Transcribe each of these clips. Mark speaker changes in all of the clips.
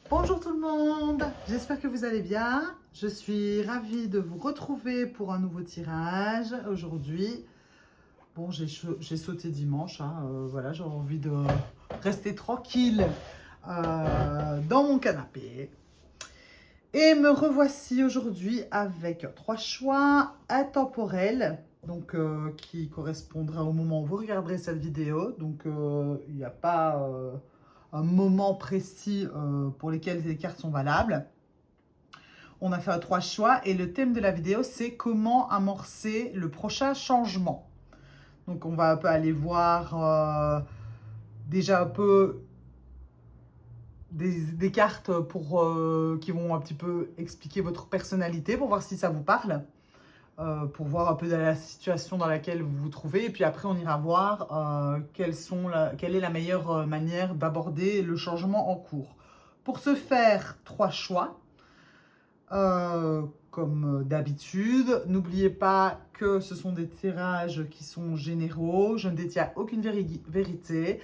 Speaker 1: Bonjour tout le monde, j'espère que vous allez bien. Je suis ravie de vous retrouver pour un nouveau tirage aujourd'hui. Bon, j'ai sauté dimanche, voilà, j'ai envie de rester tranquille dans mon canapé. Et me revoici aujourd'hui avec 3 choix intemporels, donc qui correspondra au moment où vous regarderez cette vidéo. Donc il n'y a pas un moment précis pour lesquels les cartes sont valables. On a fait 3 choix et le thème de la vidéo, c'est comment amorcer le prochain changement. Donc on va un peu aller voir déjà un peu des cartes qui vont un petit peu expliquer votre personnalité pour voir si ça vous parle, pour voir un peu la situation dans laquelle vous vous trouvez. Et puis après, on ira voir quelle est la meilleure manière d'aborder le changement en cours. Pour ce faire, 3 choix. Comme d'habitude, n'oubliez pas que ce sont des tirages qui sont généraux. Je ne détiens aucune vérité.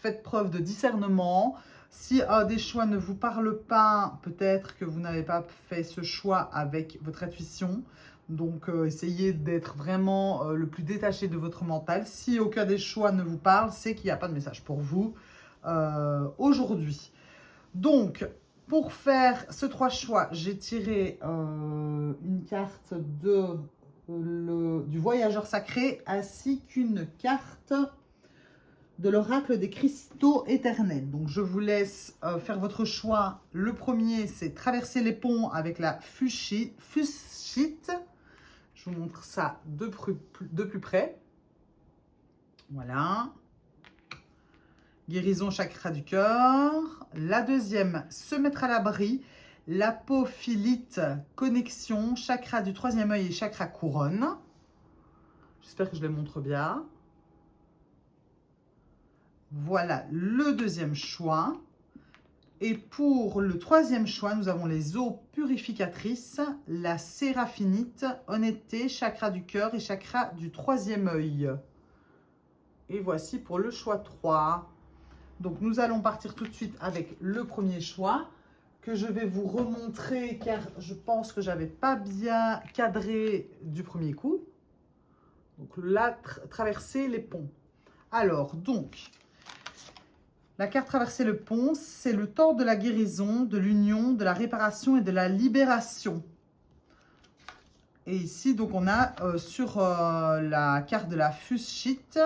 Speaker 1: Faites preuve de discernement. Si des choix ne vous parlent pas, peut-être que vous n'avez pas fait ce choix avec votre intuition. Donc, essayez d'être vraiment le plus détaché de votre mental. Si aucun des choix ne vous parle, c'est qu'il n'y a pas de message pour vous aujourd'hui. Donc, pour faire ce 3 choix, j'ai tiré une carte du voyageur sacré ainsi qu'une carte de l'oracle des cristaux éternels. Donc, je vous laisse faire votre choix. Le premier, c'est traverser les ponts avec la fuchsite. Je vous montre ça de plus près. Voilà. Guérison chakra du cœur. La deuxième, se mettre à l'abri. L'apophilite, connexion, chakra du troisième œil et chakra couronne. J'espère que je les montre bien. Voilà le deuxième choix. Et pour le troisième choix, nous avons les eaux purificatrices, la séraphinite, honnêteté, chakra du cœur et chakra du troisième œil. Et voici pour le choix 3. Donc, nous allons partir tout de suite avec le premier choix que je vais vous remontrer car je pense que je n'avais pas bien cadré du premier coup. Donc là, traverser les ponts. Alors, donc, la carte traverser le pont, c'est le temps de la guérison, de l'union, de la réparation et de la libération. Et ici, donc, on a sur la carte de la fuchsite,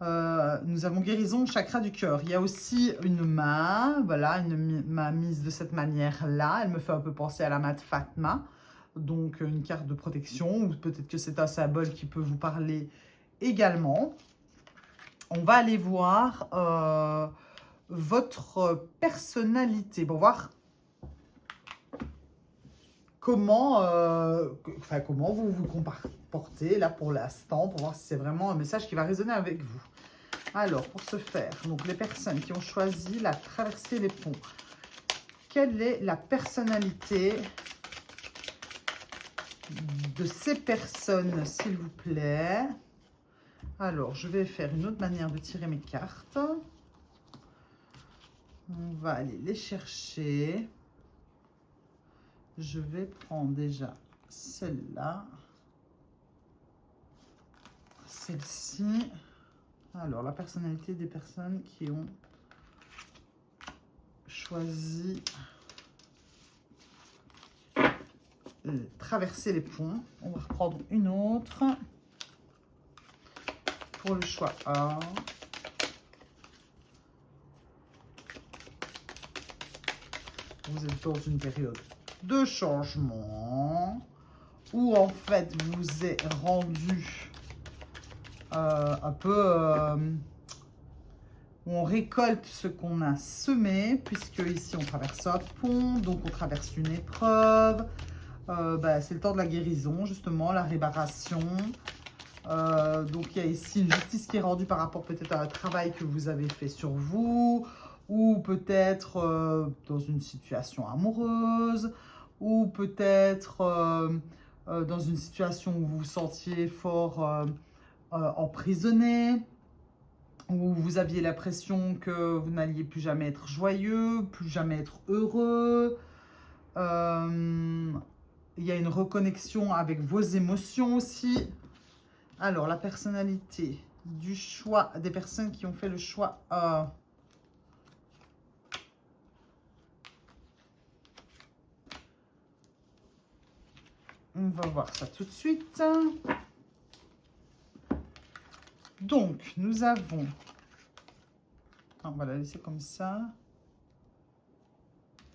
Speaker 1: nous avons guérison chakra du cœur. Il y a aussi une main, voilà, une main mise de cette manière-là. Elle me fait un peu penser à la main de Fatma. Donc, une carte de protection, ou peut-être que c'est un symbole qui peut vous parler également. On va aller voir votre personnalité pour voir comment vous vous comportez là pour l'instant, pour voir si c'est vraiment un message qui va résonner avec vous. Alors, pour ce faire, donc les personnes qui ont choisi la traversée des ponts, quelle est la personnalité de ces personnes, s'il vous plaît? Alors, je vais faire une autre manière de tirer mes cartes. On va aller les chercher. Je vais prendre déjà celle-là, celle-ci. Alors, la personnalité des personnes qui ont choisi traverser les ponts. On va reprendre une autre pour le choix A. Vous êtes dans une période de changement où en fait vous êtes rendu un peu où on récolte ce qu'on a semé, puisque ici on traverse un pont, donc on traverse une épreuve. C'est le temps de la guérison, justement, la réparation. Donc il y a ici une justice qui est rendue par rapport peut-être à un travail que vous avez fait sur vous, ou peut-être dans une situation amoureuse, ou peut-être dans une situation où vous vous sentiez fort emprisonné. où vous aviez l'impression que vous n'alliez plus jamais être joyeux, plus jamais être heureux. Il y a une reconnexion avec vos émotions aussi. Alors, la personnalité du choix, des personnes qui ont fait le choix on va voir ça tout de suite. Donc, nous avons... On va la laisser comme ça.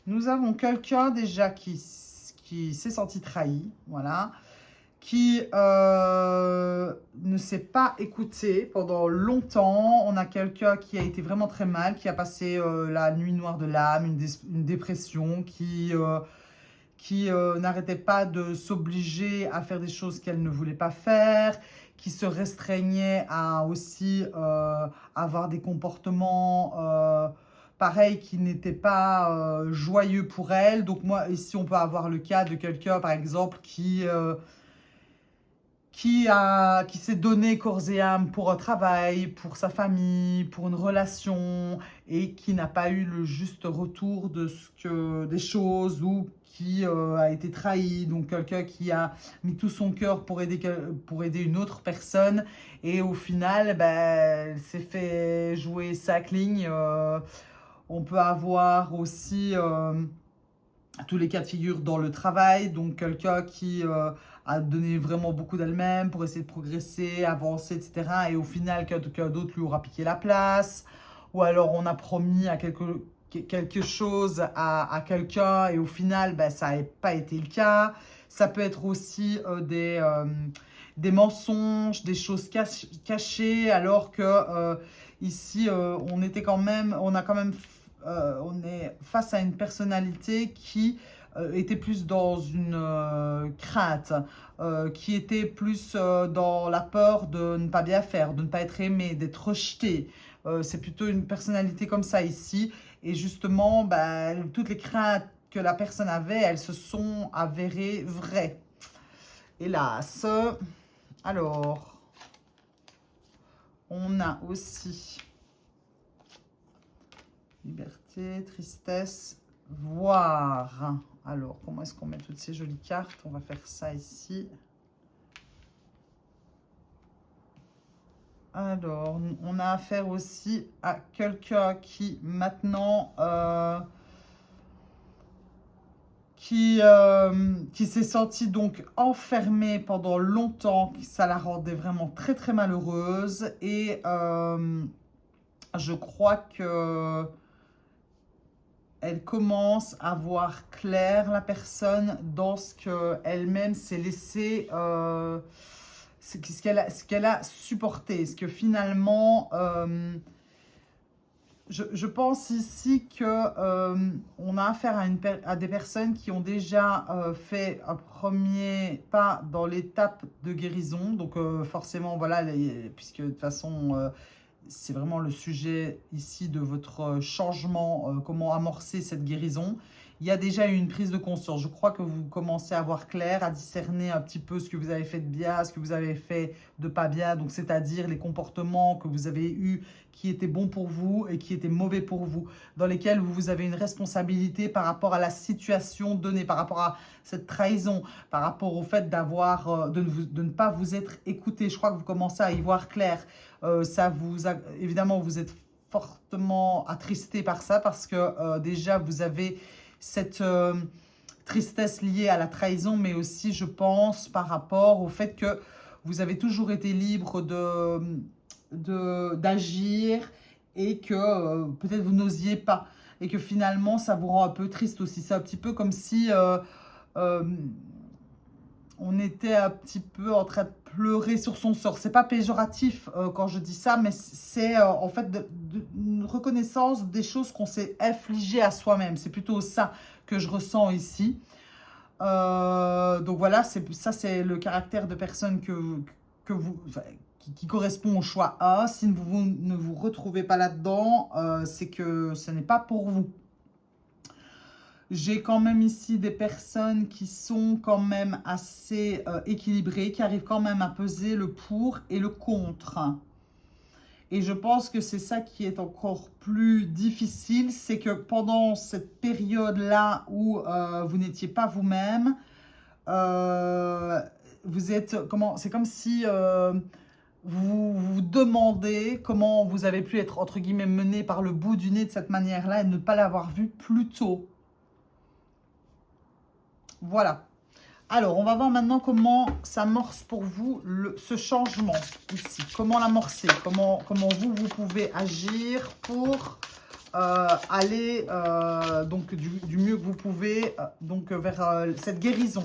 Speaker 1: Nous avons quelqu'un déjà qui s'est senti trahi, voilà, qui ne s'est pas écouté pendant longtemps. On a quelqu'un qui a été vraiment très mal, qui a passé la nuit noire de l'âme, une dépression, qui n'arrêtait pas de s'obliger à faire des choses qu'elle ne voulait pas faire, qui se restreignait à aussi avoir des comportements pareil, qui n'étaient pas joyeux pour elle. Donc moi, ici, on peut avoir le cas de quelqu'un, par exemple, qui s'est donné corps et âme pour un travail, pour sa famille, pour une relation, et qui n'a pas eu le juste retour des choses, ou qui a été trahi. Donc quelqu'un qui a mis tout son cœur pour aider une autre personne, et au final, ben, elle s'est fait jouer sa ligne. On peut avoir aussi tous les cas de figure dans le travail, donc quelqu'un qui a donné vraiment beaucoup d'elle-même pour essayer de progresser, avancer, etc. Et au final, quelqu'un d'autre lui aura piqué la place. Ou alors on a promis à quelque chose à quelqu'un et au final, ben, ça n'a pas été le cas. Ça peut être aussi des mensonges, des choses cachées, alors que ici, on est face à une personnalité qui était plus dans une crainte, qui était plus dans la peur de ne pas bien faire, de ne pas être aimé, d'être rejeté. C'est plutôt une personnalité comme ça ici. Et justement, bah, toutes les craintes que la personne avait, elles se sont avérées vraies. Hélas. Alors, on a aussi liberté, tristesse, voir. Alors, comment est-ce qu'on met toutes ces jolies cartes? On va faire ça ici. Alors, on a affaire aussi à quelqu'un qui maintenant qui s'est sentie donc enfermée pendant longtemps, ça la rendait vraiment très très malheureuse, et je crois que elle commence à voir clair, la personne, dans ce qu'elle-même s'est laissée, ce qu'elle a supporté. Ce que finalement, je pense ici qu'on a affaire à des personnes qui ont déjà fait un premier pas dans l'étape de guérison. Donc forcément, voilà, puisque de toute façon... c'est vraiment le sujet ici de votre changement, comment amorcer cette guérison. Il y a déjà eu une prise de conscience. Je crois que vous commencez à voir clair, à discerner un petit peu ce que vous avez fait de bien, ce que vous avez fait de pas bien. Donc, c'est-à-dire les comportements que vous avez eus qui étaient bons pour vous et qui étaient mauvais pour vous, dans lesquels vous avez une responsabilité par rapport à la situation donnée, par rapport à cette trahison, par rapport au fait de ne pas vous être écouté. Je crois que vous commencez à y voir clair. Évidemment, vous êtes fortement attristé par ça parce que déjà, vous avez cette tristesse liée à la trahison, mais aussi, je pense, par rapport au fait que vous avez toujours été libre d'agir et que peut-être vous n'osiez pas. Et que finalement, ça vous rend un peu triste aussi. C'est un petit peu comme si... on était un petit peu en train de pleurer sur son sort. C'est pas péjoratif quand je dis ça, mais c'est en fait une reconnaissance des choses qu'on s'est infligées à soi-même. C'est plutôt ça que je ressens ici. Donc voilà, ça c'est le caractère de personne qui correspond au choix A. Si vous ne vous retrouvez pas là-dedans, c'est que ce n'est pas pour vous. J'ai quand même ici des personnes qui sont quand même assez équilibrées, qui arrivent quand même à peser le pour et le contre. Et je pense que c'est ça qui est encore plus difficile, c'est que pendant cette période-là où vous n'étiez pas vous-même, vous êtes, c'est comme si vous vous demandez comment vous avez pu être, entre guillemets, mené par le bout du nez de cette manière-là et ne pas l'avoir vu plus tôt. Voilà. Alors, on va voir maintenant comment s'amorce pour vous ce changement ici. Comment l'amorcer, comment vous pouvez agir pour aller donc du mieux que vous pouvez donc vers cette guérison.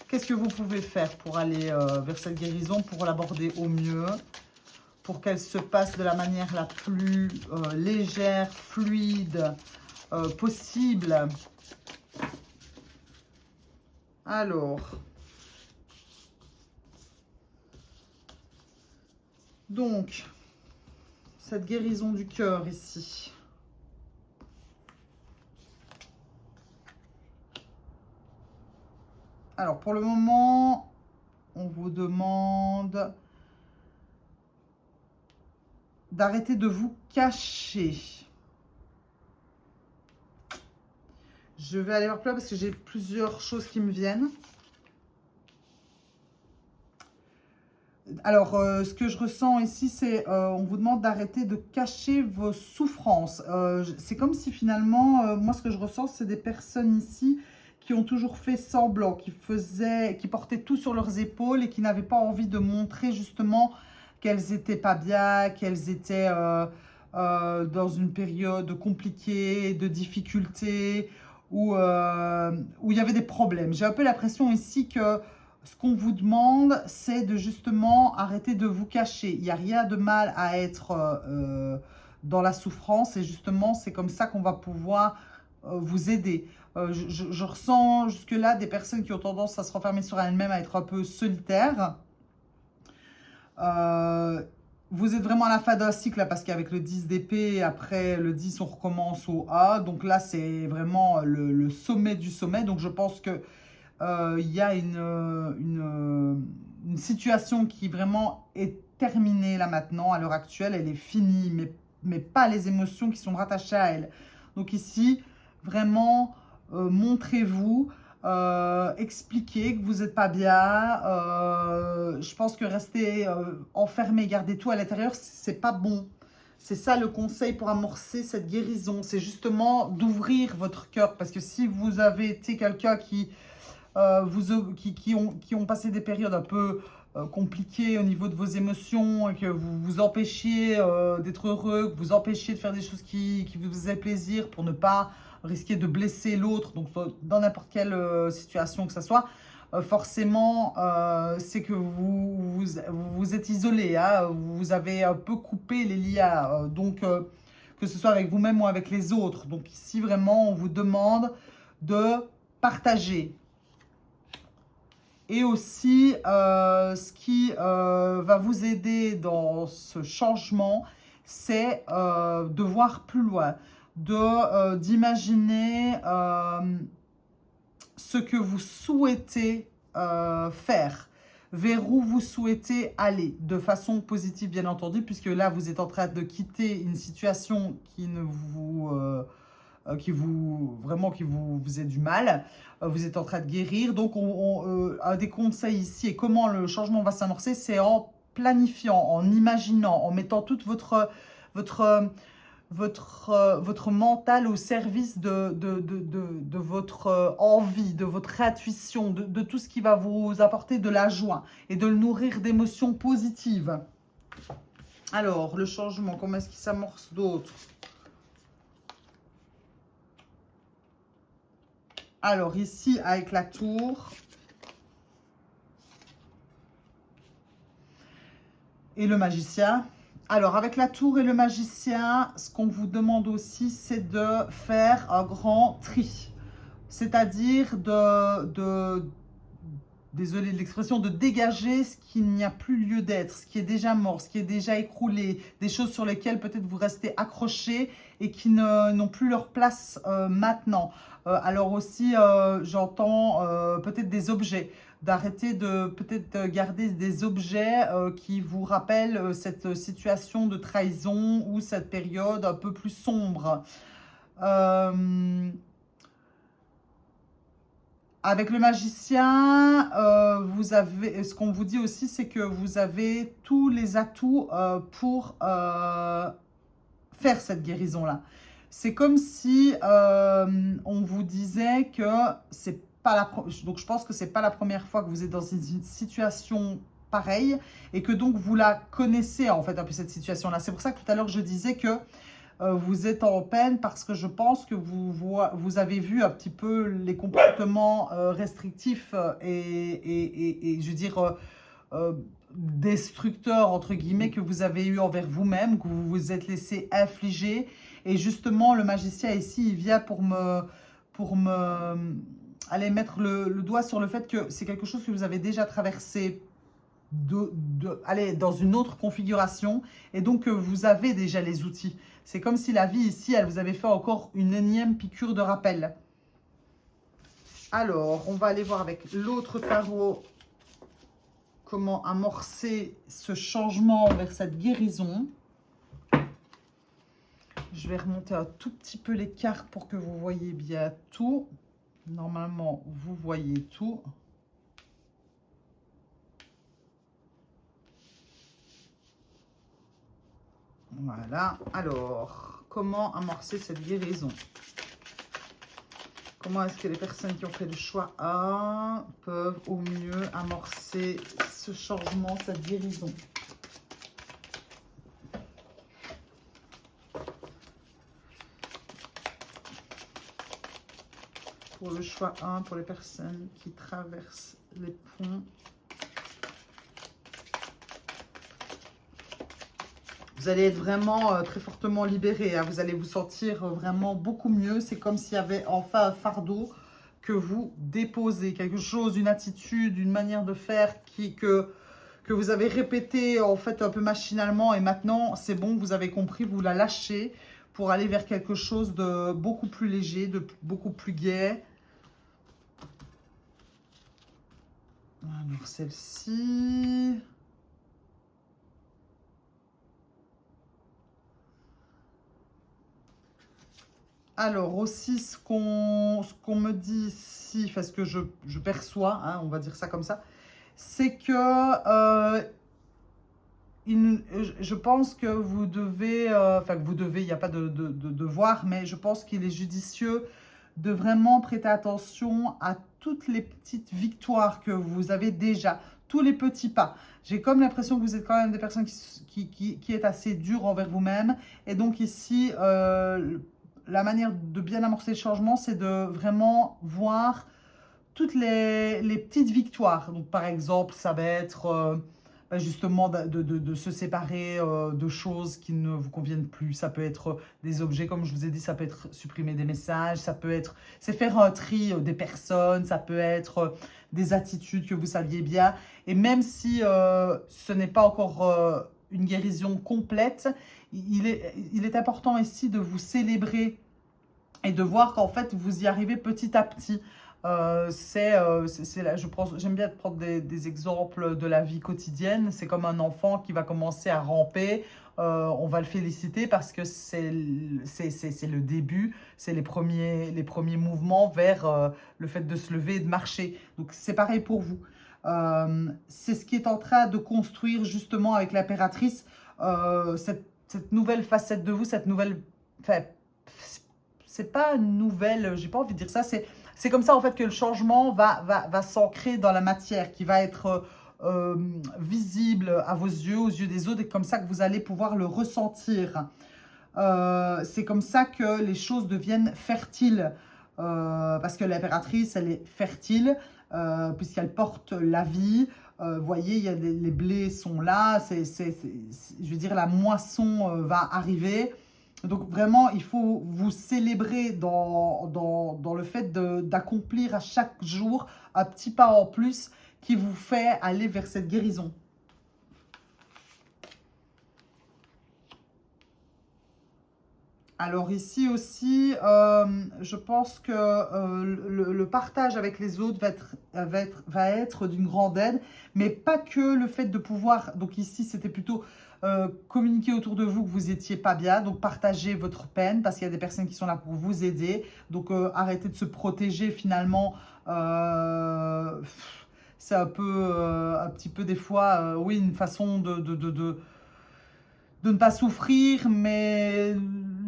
Speaker 1: Qu'est-ce que vous pouvez faire pour aller vers cette guérison, pour l'aborder au mieux, pour qu'elle se passe de la manière la plus légère, fluide possible. Alors, donc, cette guérison du cœur ici. Alors, pour le moment, on vous demande d'arrêter de vous cacher. Je vais aller voir plus loin parce que j'ai plusieurs choses qui me viennent. Alors, ce que je ressens ici, c'est on vous demande d'arrêter de cacher vos souffrances. C'est comme si finalement, moi, ce que je ressens, c'est des personnes ici qui ont toujours fait semblant, qui portaient tout sur leurs épaules et qui n'avaient pas envie de montrer justement qu'elles n'étaient pas bien, qu'elles étaient dans une période compliquée, de difficultés, où il y avait des problèmes. J'ai un peu l'impression ici que ce qu'on vous demande, c'est de justement arrêter de vous cacher. Il n'y a rien de mal à être dans la souffrance et justement, c'est comme ça qu'on va pouvoir vous aider. Je ressens jusque-là des personnes qui ont tendance à se renfermer sur elles-mêmes, à être un peu solitaires. Vous êtes vraiment à la fin d'un cycle là, parce qu'avec le 10 d'épée, après le 10, on recommence au A. Donc là, c'est vraiment le sommet du sommet. Donc je pense que il y a une situation qui vraiment est terminée là maintenant, à l'heure actuelle. Elle est finie, mais pas les émotions qui sont rattachées à elle. Donc ici, vraiment, montrez-vous. Expliquer que vous n'êtes pas bien. Je pense que rester enfermé, garder tout à l'intérieur, c'est pas bon. C'est ça le conseil pour amorcer cette guérison. C'est justement d'ouvrir votre cœur. Parce que si vous avez été quelqu'un qui ont passé des périodes un peu compliquées au niveau de vos émotions, et que vous vous empêchiez d'être heureux, que vous empêchiez de faire des choses qui vous faisaient plaisir pour ne pas risquer de blesser l'autre, donc dans n'importe quelle situation que ce soit, forcément, c'est que vous êtes isolé, hein, vous avez un peu coupé les liens, donc que ce soit avec vous-même ou avec les autres. Donc ici, vraiment, on vous demande de partager. Et aussi, ce qui va vous aider dans ce changement, c'est de voir plus loin, d'imaginer ce que vous souhaitez faire, vers où vous souhaitez aller, de façon positive bien entendu, puisque là vous êtes en train de quitter une situation qui ne vous... qui vous faisait du mal, vous êtes en train de guérir. Donc un des conseils ici, et comment le changement va s'amorcer, c'est en planifiant, en imaginant, en mettant toute votre mental au service de votre envie, de votre intuition, de tout ce qui va vous apporter de la joie et de le nourrir d'émotions positives. Alors, le changement, comment est-ce qu'il s'amorce d'autres? Alors, ici, avec la tour et le magicien. Alors, avec la tour et le magicien, ce qu'on vous demande aussi, c'est de faire un grand tri. C'est-à-dire désolé de l'expression, de dégager ce qui n'y a plus lieu d'être, ce qui est déjà mort, ce qui est déjà écroulé, des choses sur lesquelles peut-être vous restez accrochés et qui n'ont plus leur place maintenant. Alors aussi, j'entends peut-être des objets, d'arrêter de peut-être garder des objets qui vous rappellent cette situation de trahison ou cette période un peu plus sombre. Avec le magicien, vous avez, ce qu'on vous dit aussi, c'est que vous avez tous les atouts pour faire cette guérison-là. C'est comme si on vous disait que c'est pas la donc je pense que c'est pas la première fois que vous êtes dans une situation pareille et que donc vous la connaissez en fait un peu cette situation-là. C'est pour ça que tout à l'heure je disais que vous êtes en peine parce que je pense que vous avez vu un petit peu les comportements restrictifs et je veux dire destructeurs entre guillemets que vous avez eu envers vous-même, que vous vous êtes laissé infliger. Et justement, le magicien ici, il vient pour me aller mettre le doigt sur le fait que c'est quelque chose que vous avez déjà traversé aller dans une autre configuration et donc vous avez déjà les outils. C'est comme si la vie ici, elle vous avait fait encore une énième piqûre de rappel. Alors, on va aller voir avec l'autre tarot comment amorcer ce changement vers cette guérison. Je vais remonter un tout petit peu les cartes pour que vous voyez bien tout. Normalement, vous voyez tout. Voilà. Alors, comment amorcer cette guérison? Comment est-ce que les personnes qui ont fait le choix A peuvent au mieux amorcer ce changement, cette guérison? Pour le choix 1, pour les personnes qui traversent les ponts. Vous allez être vraiment très fortement libéré. Hein. Vous allez vous sentir vraiment beaucoup mieux. C'est comme s'il y avait enfin un fardeau que vous déposez. Quelque chose, une attitude, une manière de faire que vous avez répété en fait un peu machinalement. Et maintenant, c'est bon, vous avez compris, vous la lâchez pour aller vers quelque chose de beaucoup plus léger, de beaucoup plus gai. Alors, celle-ci... Alors aussi, ce qu'on me dit ici, enfin ce que je perçois, hein, on va dire ça comme ça, c'est que je pense que vous devez, enfin que vous devez, il n'y a pas de devoir, mais je pense qu'il est judicieux de vraiment prêter attention à toutes les petites victoires que vous avez déjà, tous les petits pas. J'ai comme l'impression que vous êtes quand même des personnes qui est assez dures envers vous-même. Et donc ici, la manière de bien amorcer le changement, c'est de vraiment voir toutes les petites victoires. Donc, par exemple, ça va être justement de se séparer de choses qui ne vous conviennent plus. Ça peut être des objets, comme je vous ai dit, ça peut être supprimer des messages, ça peut être, c'est faire un tri des personnes, ça peut être des attitudes que vous saviez bien. Et même si ce n'est pas encore une guérison complète, il est important ici de vous célébrer et de voir qu'en fait, vous y arrivez petit à petit. Là, j'aime bien prendre des exemples de la vie quotidienne. C'est comme un enfant qui va commencer à ramper. On va le féliciter parce que c'est le début, c'est les premiers mouvements vers le fait de se lever et de marcher. Donc, c'est pareil pour vous. C'est ce qui est en train de construire justement avec l'impératrice cette nouvelle facette de vous, cette nouvelle... Enfin, c'est pas une nouvelle, j'ai pas envie de dire ça, c'est comme ça en fait que le changement va s'ancrer dans la matière, qui va être visible à vos yeux, aux yeux des autres, et comme ça que vous allez pouvoir le ressentir. C'est comme ça que les choses deviennent fertiles, parce que l'impératrice, elle est fertile, puisqu'elle porte la vie. Vous voyez, il y a les blés sont là, je veux dire, la moisson va arriver. Donc vraiment, il faut vous célébrer dans le fait d'accomplir à chaque jour un petit pas en plus qui vous fait aller vers cette guérison. Alors ici aussi, je pense que le partage avec les autres va être d'une grande aide, mais pas que le fait de pouvoir, donc ici c'était plutôt communiquer autour de vous que vous n'étiez pas bien, donc partagez votre peine parce qu'il y a des personnes qui sont là pour vous aider, donc arrêtez de se protéger finalement, c'est un peu, un petit peu des fois, oui, une façon de ne pas souffrir, mais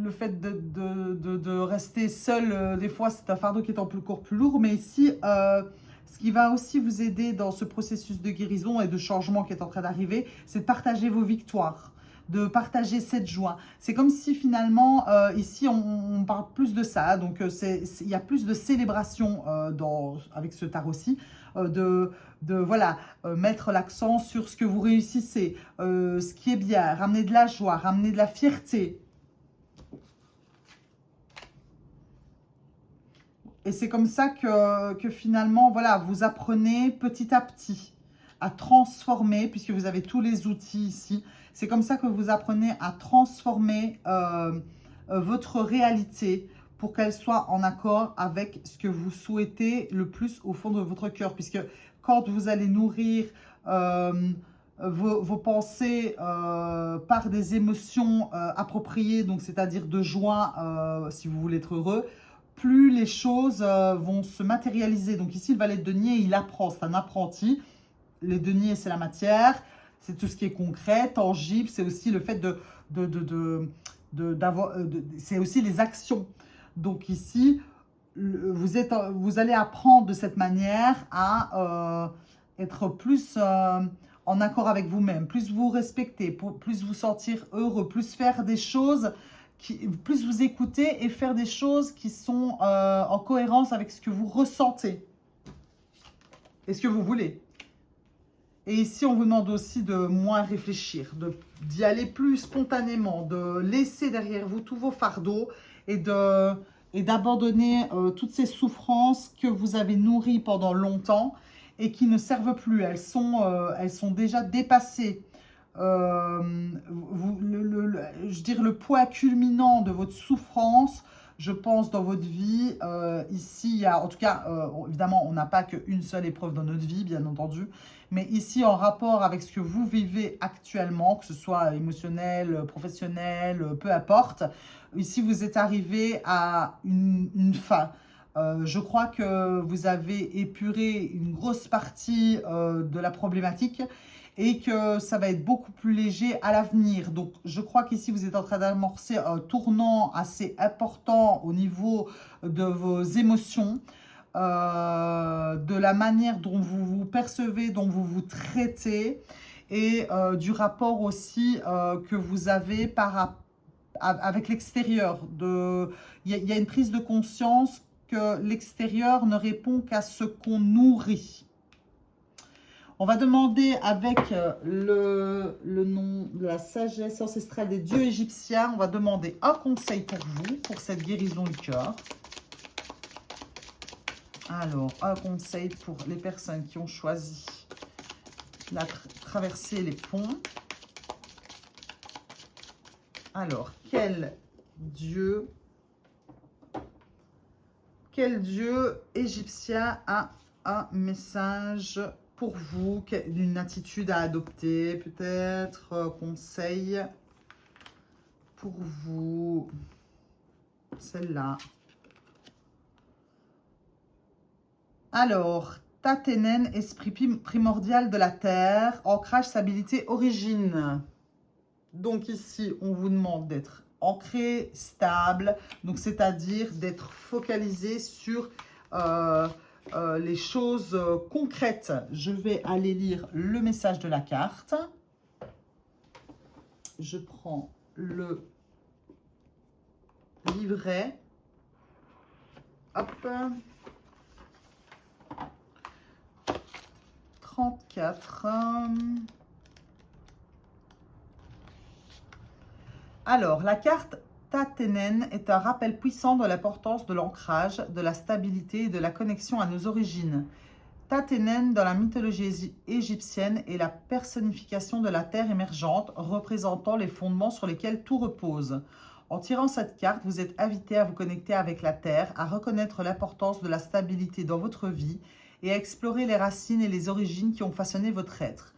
Speaker 1: le fait de rester seul, des fois, c'est un fardeau qui est encore plus lourd. Mais ici, ce qui va aussi vous aider dans ce processus de guérison et de changement qui est en train d'arriver, c'est de partager vos victoires, de partager cette joie. C'est comme si finalement, ici, on parle plus de ça. Donc, il y a plus de célébration avec ce tarot-ci, voilà, mettre l'accent sur ce que vous réussissez, ce qui est bien, ramener de la joie, ramener de la fierté. Et c'est comme ça que finalement, voilà, vous apprenez petit à petit à transformer, puisque vous avez tous les outils ici, c'est comme ça que vous apprenez à transformer votre réalité pour qu'elle soit en accord avec ce que vous souhaitez le plus au fond de votre cœur. Puisque quand vous allez nourrir vos pensées par des émotions appropriées, donc c'est-à-dire de joie, si vous voulez être heureux, plus les choses vont se matérialiser. Donc ici, le valet de denier, il apprend, c'est un apprenti. Les deniers, c'est la matière, c'est tout ce qui est concret, tangible, c'est aussi le fait c'est aussi les actions. Donc ici, vous allez apprendre de cette manière à être plus en accord avec vous-même, plus vous respecter, plus vous sentir heureux, plus faire des choses, plus vous écouter et faire des choses qui sont en cohérence avec ce que vous ressentez et ce que vous voulez. Et ici, on vous demande aussi de moins réfléchir, d'y aller plus spontanément, de laisser derrière vous tous vos fardeaux et d'abandonner toutes ces souffrances que vous avez nourries pendant longtemps et qui ne servent plus. Elles sont déjà dépassées. Je dirais le poids culminant de votre souffrance, je pense, dans votre vie. Ici, il y a, en tout cas, évidemment, on n'a pas qu'une seule épreuve dans notre vie, bien entendu. Mais ici, en rapport avec ce que vous vivez actuellement, que ce soit émotionnel, professionnel, peu importe, ici, vous êtes arrivé à une fin. Je crois que vous avez épuré une grosse partie de la problématique et que ça va être beaucoup plus léger à l'avenir. Donc, je crois qu'ici, vous êtes en train d'amorcer un tournant assez important au niveau de vos émotions, de la manière dont vous vous percevez, dont vous vous traitez et du rapport aussi que vous avez avec l'extérieur. Il y a une prise de conscience que l'extérieur ne répond qu'à ce qu'on nourrit. On va demander avec le nom de la sagesse ancestrale des dieux égyptiens, on va demander un conseil pour vous, pour cette guérison du cœur. Alors, un conseil pour les personnes qui ont choisi de traverser les ponts. Alors, quel dieu égyptien a un message pour vous, une attitude à adopter, peut-être, conseil pour vous, celle-là. Alors, Tatenen, esprit primordial de la terre, ancrage, stabilité, origine. Donc ici, on vous demande d'être ancré, stable, donc c'est-à-dire d'être focalisé sur les choses concrètes. Je vais aller lire le message de la carte. Je prends le livret. Hop. 34. Alors, la carte Tatenen est un rappel puissant de l'importance de l'ancrage, de la stabilité et de la connexion à nos origines. Taténen, dans la mythologie égyptienne, est la personnification de la terre émergente, représentant les fondements sur lesquels tout repose. En tirant cette carte, vous êtes invité à vous connecter avec la terre, à reconnaître l'importance de la stabilité dans votre vie et à explorer les racines et les origines qui ont façonné votre être.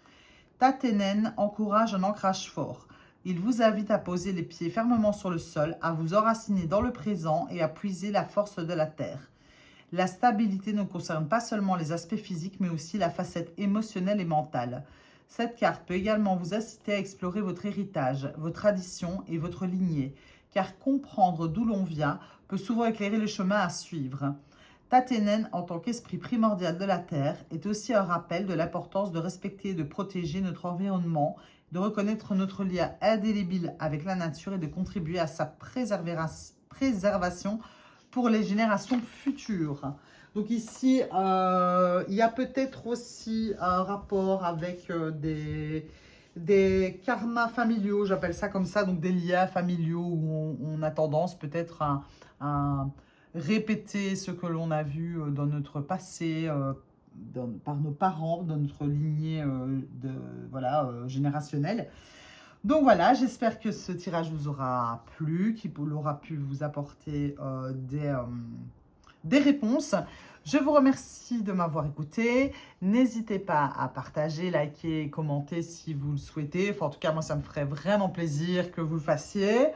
Speaker 1: Taténen encourage un ancrage fort. Il vous invite à poser les pieds fermement sur le sol, à vous enraciner dans le présent et à puiser la force de la terre. La stabilité ne concerne pas seulement les aspects physiques, mais aussi la facette émotionnelle et mentale. Cette carte peut également vous inciter à explorer votre héritage, vos traditions et votre lignée, car comprendre d'où l'on vient peut souvent éclairer le chemin à suivre. Taténen, en tant qu'esprit primordial de la Terre, est aussi un rappel de l'importance de respecter et de protéger notre environnement, de reconnaître notre lien indélébile avec la nature et de contribuer à sa préservation pour les générations futures. Donc ici, il y a peut-être aussi un rapport avec des karmas familiaux, j'appelle ça comme ça, donc des liens familiaux où on a tendance peut-être à répéter ce que l'on a vu dans notre passé, par nos parents, dans notre lignée générationnelle. Donc voilà, j'espère que ce tirage vous aura plu, qu'il aura pu vous apporter des réponses. Je vous remercie de m'avoir écouté. N'hésitez pas à partager, liker, commenter si vous le souhaitez. Enfin, en tout cas, moi, ça me ferait vraiment plaisir que vous le fassiez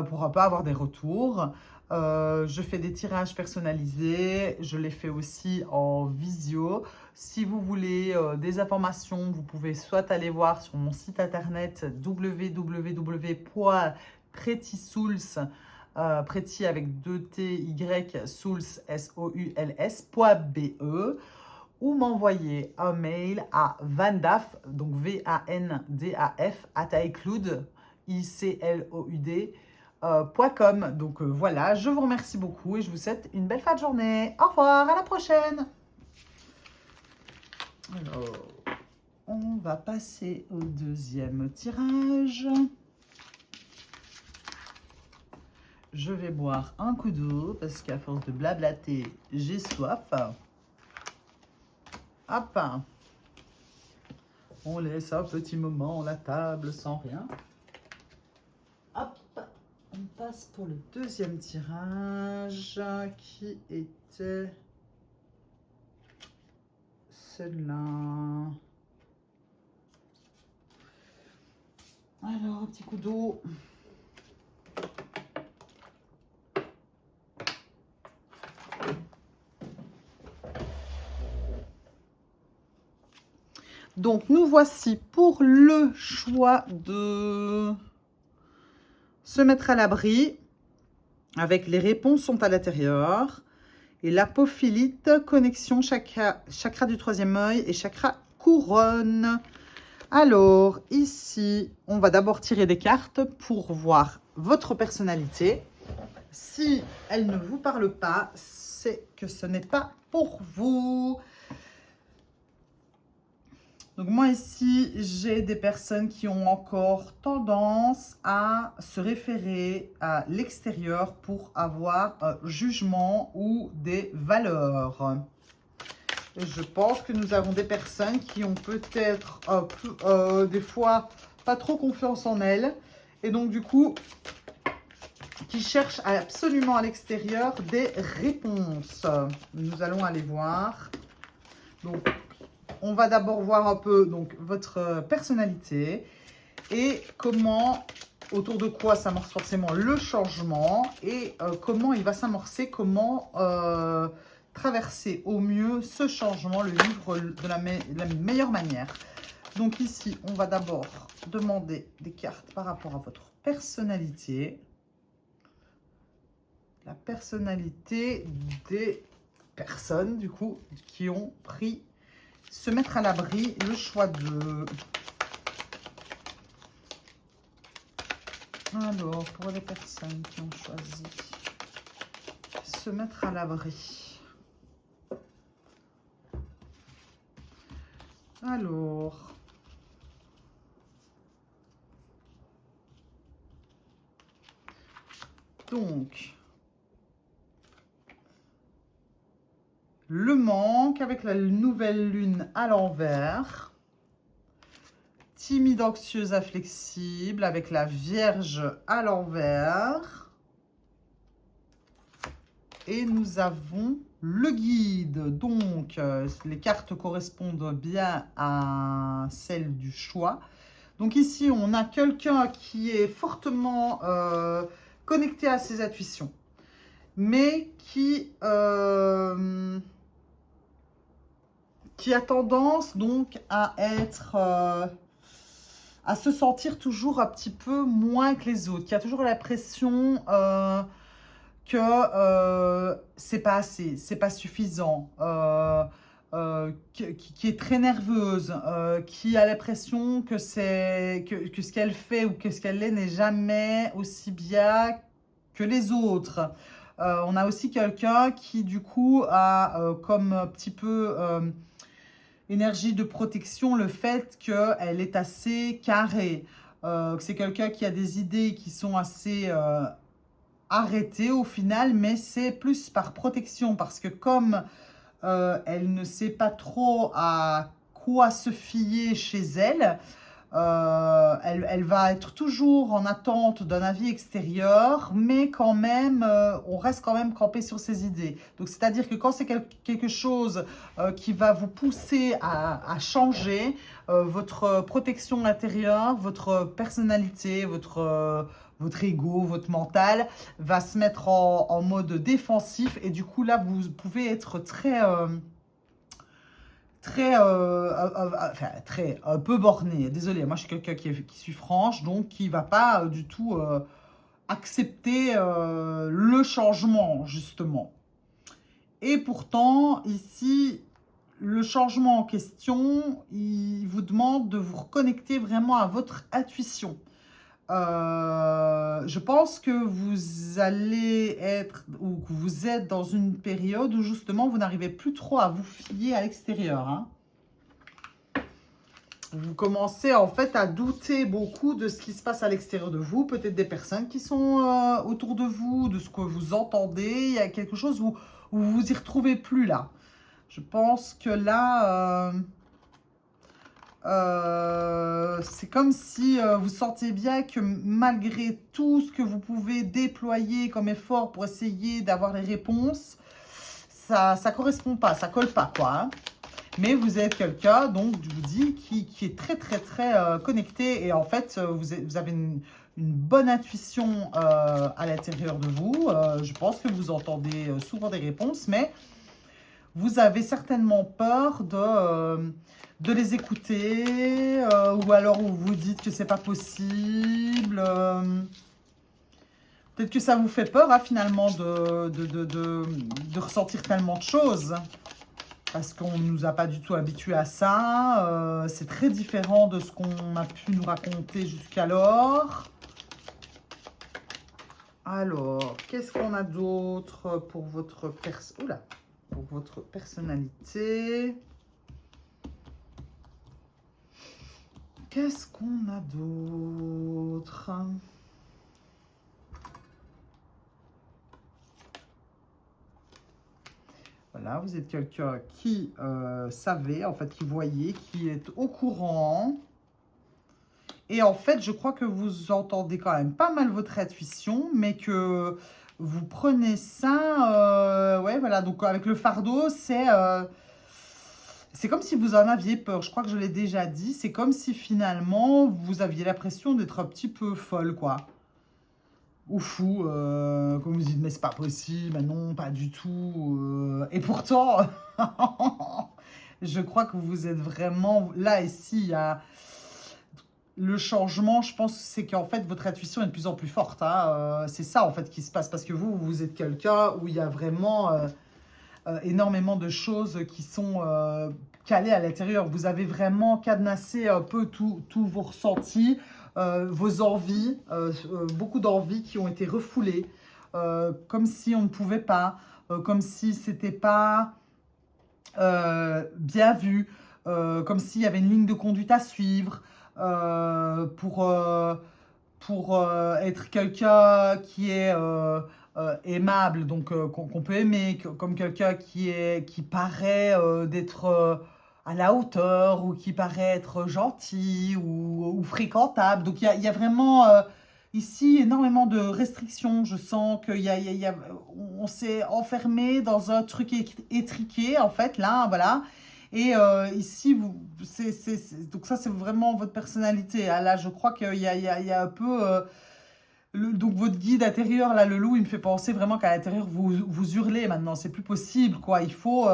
Speaker 1: pour un peu avoir des retours. Je fais des tirages personnalisés. Je les fais aussi en visio. Si vous voulez des informations, vous pouvez soit aller voir sur mon site internet www.prettysouls, Pretty avec 2 T, Y, Souls, SOULS.be, ou m'envoyer un mail à vandaf, donc VANDAF, @icloud, ICLOUD.com. Donc voilà, je vous remercie beaucoup et je vous souhaite une belle fin de journée. Au revoir, à la prochaine. Alors, on va passer au deuxième tirage. Je vais boire un coup d'eau parce qu'à force de blablater, j'ai soif. Hop. On laisse un petit moment la table sans rien. Hop. On passe pour le deuxième tirage qui était celui-là. Alors, un petit coup d'eau. Donc, nous voici pour le choix de se mettre à l'abri. Avec les réponses sont à l'intérieur. Et l'apophilite, connexion, chakra du troisième œil et chakra couronne. Alors, ici, on va d'abord tirer des cartes pour voir votre personnalité. Si elle ne vous parle pas, c'est que ce n'est pas pour vous. Donc moi ici, j'ai des personnes qui ont encore tendance à se référer à l'extérieur pour avoir un jugement ou des valeurs. Et je pense que nous avons des personnes qui ont peut-être des fois pas trop confiance en elles. Et donc du coup, qui cherchent absolument à l'extérieur des réponses. Nous allons aller voir. Donc, on va d'abord voir un peu donc, votre personnalité et comment, autour de quoi s'amorce forcément le changement et comment il va s'amorcer, comment traverser au mieux ce changement, le vivre de la meilleure manière. Donc ici, on va d'abord demander des cartes par rapport à votre personnalité. La personnalité des personnes, du coup, qui ont pris se mettre à l'abri, le choix de... Alors, pour les personnes qui ont choisi se mettre à l'abri. Alors... Donc... Le manque avec la nouvelle lune à l'envers. Timide, anxieuse, inflexible avec la Vierge à l'envers. Et nous avons le guide. Donc, les cartes correspondent bien à celles du choix. Donc ici, on a quelqu'un qui est fortement connecté à ses intuitions, mais qui a tendance donc à être, à se sentir toujours un petit peu moins que les autres, qui a toujours l'impression que c'est pas assez, c'est pas suffisant, qui est très nerveuse, qui a l'impression que que ce qu'elle fait ou que ce qu'elle est n'est jamais aussi bien que les autres. On a aussi quelqu'un qui du coup a comme un petit peu énergie de protection le fait qu'elle est assez carrée, que c'est quelqu'un qui a des idées qui sont assez arrêtées au final, mais c'est plus par protection parce que comme elle ne sait pas trop à quoi se fier chez elle, elle va être toujours en attente d'un avis extérieur, mais quand même, on reste quand même campé sur ses idées. Donc, c'est-à-dire que quand c'est quelque chose qui va vous pousser à changer, votre protection intérieure, votre personnalité, votre ego, votre mental va se mettre en mode défensif et du coup, là, vous pouvez être très un peu borné. Désolée, moi je suis quelqu'un qui suis franche, donc qui va pas du tout accepter le changement, justement. Et pourtant, ici, le changement en question, il vous demande de vous reconnecter vraiment à votre intuition. Je pense que vous allez être, ou que vous êtes dans une période où justement vous n'arrivez plus trop à vous fier à l'extérieur, hein. Vous commencez en fait à douter beaucoup de ce qui se passe à l'extérieur de vous, peut-être des personnes qui sont autour de vous, de ce que vous entendez. Il y a quelque chose où vous vous y retrouvez plus là. Je pense que là, c'est comme si vous sentez bien que malgré tout ce que vous pouvez déployer comme effort pour essayer d'avoir les réponses, ça ne correspond pas, ça colle pas, quoi, hein. Mais vous êtes quelqu'un, donc je vous dis, qui est très très très connecté et en fait vous avez une bonne intuition à l'intérieur de vous. Je pense que vous entendez souvent des réponses, mais vous avez certainement peur de les écouter ou alors vous vous dites que c'est pas possible. Peut-être que ça vous fait peur hein, finalement de ressentir tellement de choses. Parce qu'on ne nous a pas du tout habitués à ça. C'est très différent de ce qu'on a pu nous raconter jusqu'alors. Alors, qu'est-ce qu'on a d'autre pour votre personnalité? Qu'est-ce qu'on a d'autre? Voilà, vous êtes quelqu'un qui savait, en fait, qui voyait, qui est au courant. Et en fait, je crois que vous entendez quand même pas mal votre intuition, mais que vous prenez ça... ouais, voilà, donc avec le fardeau, c'est comme si vous en aviez peur. Je crois que je l'ai déjà dit. C'est comme si finalement, vous aviez l'impression d'être un petit peu folle, quoi. Ou fou, comme vous dites, mais c'est pas possible, non, pas du tout. Et pourtant, je crois que vous êtes vraiment là, ici, il y a le changement, je pense, c'est qu'en fait, votre intuition est de plus en plus forte, hein. C'est ça, en fait, qui se passe, parce que vous êtes quelqu'un où il y a vraiment énormément de choses qui sont calées à l'intérieur. Vous avez vraiment cadenassé un peu tous vos ressentis, vos envies, beaucoup d'envies qui ont été refoulées, comme si on ne pouvait pas, comme si c'était pas bien vu, comme s'il y avait une ligne de conduite à suivre, pour être quelqu'un qui est aimable, donc qu'on peut aimer, comme quelqu'un qui paraît d'être à la hauteur, ou qui paraît être gentil ou fréquentable. Donc il y a vraiment ici énormément de restrictions. Je sens on s'est enfermé dans un truc étriqué, en fait, là, voilà. Et ici, donc ça, c'est vraiment votre personnalité. Ah, là, je crois qu'il y a un peu... donc votre guide intérieur, là, le loup, il me fait penser vraiment qu'à l'intérieur, vous hurlez maintenant. C'est plus possible, quoi. Il faut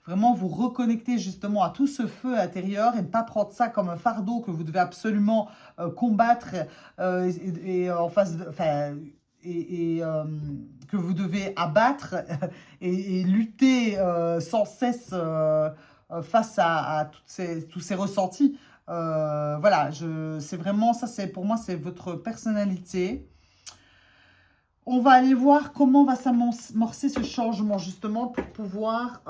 Speaker 1: vraiment vous reconnecter justement à tout ce feu intérieur et ne pas prendre ça comme un fardeau que vous devez absolument combattre en face enfin, que vous devez abattre et lutter sans cesse face à tous ces ressentis. Voilà, c'est vraiment ça, pour moi, c'est votre personnalité. On va aller voir comment va s'amorcer ce changement, justement, pour pouvoir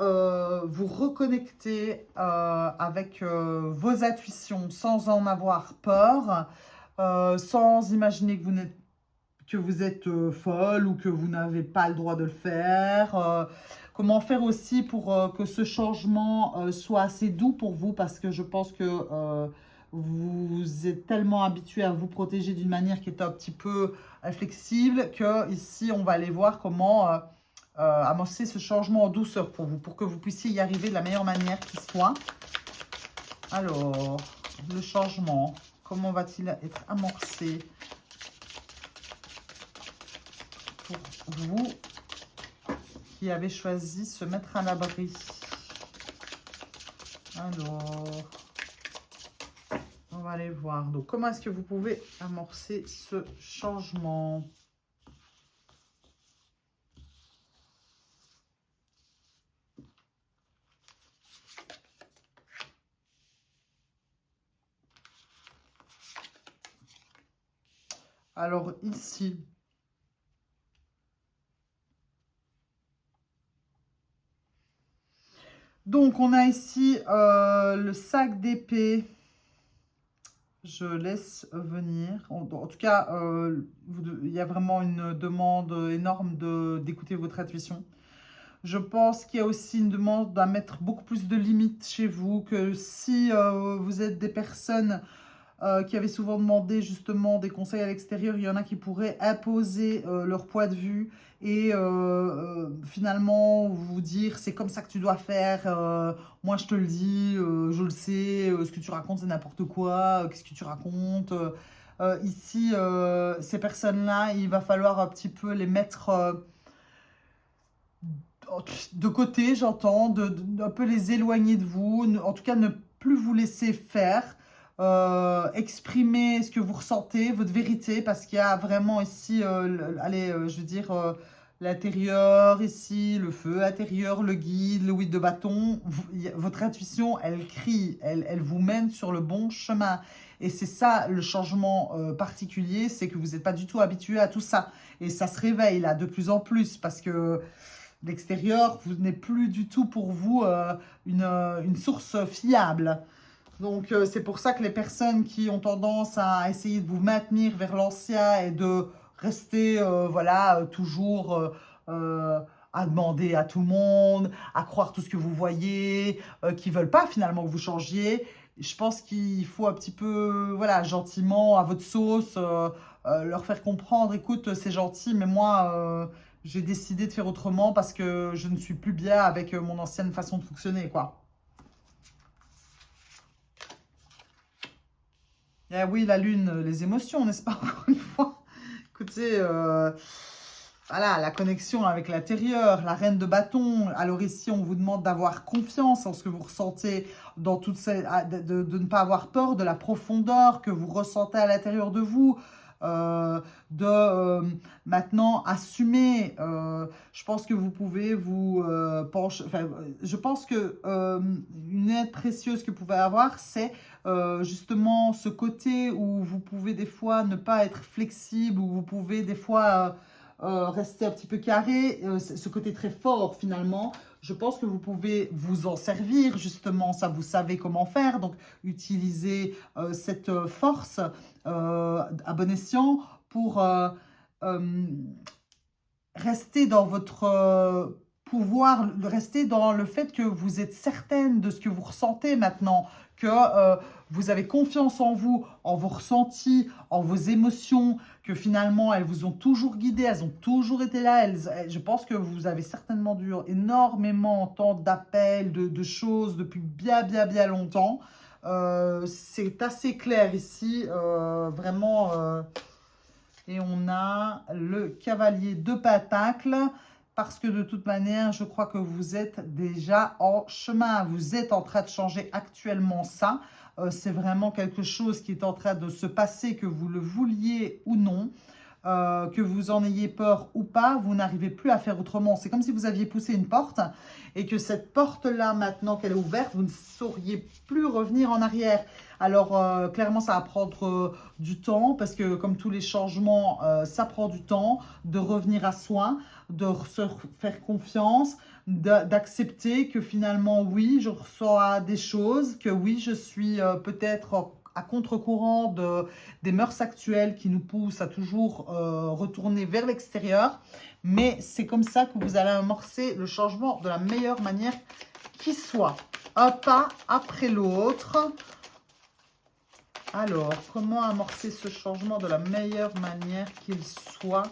Speaker 1: vous reconnecter avec vos intuitions sans en avoir peur, sans imaginer que vous êtes folle ou que vous n'avez pas le droit de le faire. Comment faire aussi pour que ce changement soit assez doux pour vous, parce que je pense que vous êtes tellement habitué à vous protéger d'une manière qui est un petit peu inflexible, que ici on va aller voir comment amorcer ce changement en douceur pour vous, pour que vous puissiez y arriver de la meilleure manière qui soit. Alors, le changement, comment va-t-il être amorcé pour vous qui avez choisi se mettre à l'abri? Alors, on va aller voir. Donc, comment est-ce que vous pouvez amorcer ce changement? Alors, ici, donc on a ici le sac d'épée. Je laisse venir. En tout cas, il y a vraiment une demande énorme d'écouter votre intuition. Je pense qu'il y a aussi une demande à mettre beaucoup plus de limites chez vous, que si vous êtes des personnes qui avaient souvent demandé justement des conseils à l'extérieur, il y en a qui pourraient imposer leur point de vue et finalement vous dire c'est comme ça que tu dois faire, moi je te le dis, je le sais, ce que tu racontes c'est n'importe quoi, qu'est-ce que tu racontes ici, ces personnes-là, il va falloir un petit peu les mettre de côté, j'entends, un peu les éloigner de vous, en tout cas ne plus vous laisser faire, exprimer ce que vous ressentez, votre vérité, parce qu'il y a vraiment ici, allez, je veux dire, l'intérieur ici, le feu intérieur, le guide, le 8 de bâton, votre intuition, elle crie, elle vous mène sur le bon chemin. Et c'est ça le changement particulier, c'est que vous n'êtes pas du tout habitué à tout ça. Et ça se réveille là de plus en plus, parce que l'extérieur, vous n'êtes plus du tout pour vous une source fiable. Donc, c'est pour ça que les personnes qui ont tendance à essayer de vous maintenir vers l'ancien et de rester, voilà, toujours à demander à tout le monde, à croire tout ce que vous voyez, qui ne veulent pas finalement que vous changiez, je pense qu'il faut un petit peu, voilà, gentiment, à votre sauce, leur faire comprendre, écoute, c'est gentil, mais moi, j'ai décidé de faire autrement parce que je ne suis plus bien avec mon ancienne façon de fonctionner, quoi. Eh oui, la lune, les émotions, n'est-ce pas, encore une fois? Écoutez, voilà, la connexion avec l'intérieur, la reine de bâton. Alors ici, on vous demande d'avoir confiance en ce que vous ressentez, dans toutes ces, de ne pas avoir peur de la profondeur que vous ressentez à l'intérieur de vous, maintenant assumer. Je pense que vous pouvez vous pencher. Enfin, je pense que une aide précieuse que vous pouvez avoir, c'est justement ce côté où vous pouvez des fois ne pas être flexible, où vous pouvez des fois rester un petit peu carré, ce côté très fort finalement. Je pense que vous pouvez vous en servir justement, ça vous savez comment faire, donc utiliser cette force à bon escient pour restez dans votre pouvoir, restez dans le fait que vous êtes certaine de ce que vous ressentez maintenant, que vous avez confiance en vous, en vos ressentis, en vos émotions, que finalement elles vous ont toujours guidé, elles ont toujours été là. Je pense que vous avez certainement dû énormément entendre d'appels, de choses depuis bien longtemps. C'est assez clair ici, vraiment. Et on a le cavalier de Pentacles, parce que de toute manière, je crois que vous êtes déjà en chemin. Vous êtes en train de changer actuellement ça. C'est vraiment quelque chose qui est en train de se passer, que vous le vouliez ou non. Que vous en ayez peur ou pas, vous n'arrivez plus à faire autrement. C'est comme si vous aviez poussé une porte et que cette porte-là, maintenant qu'elle est ouverte, vous ne sauriez plus revenir en arrière. Alors, clairement, ça va prendre du temps parce que comme tous les changements, ça prend du temps de revenir à soi, de se faire confiance, d'accepter que finalement, oui, je reçois des choses, que oui, je suis peut-être à contre-courant des mœurs actuelles qui nous poussent à toujours retourner vers l'extérieur. Mais c'est comme ça que vous allez amorcer le changement de la meilleure manière qui soit. Un pas après l'autre. Alors, comment amorcer ce changement de la meilleure manière qu'il soit,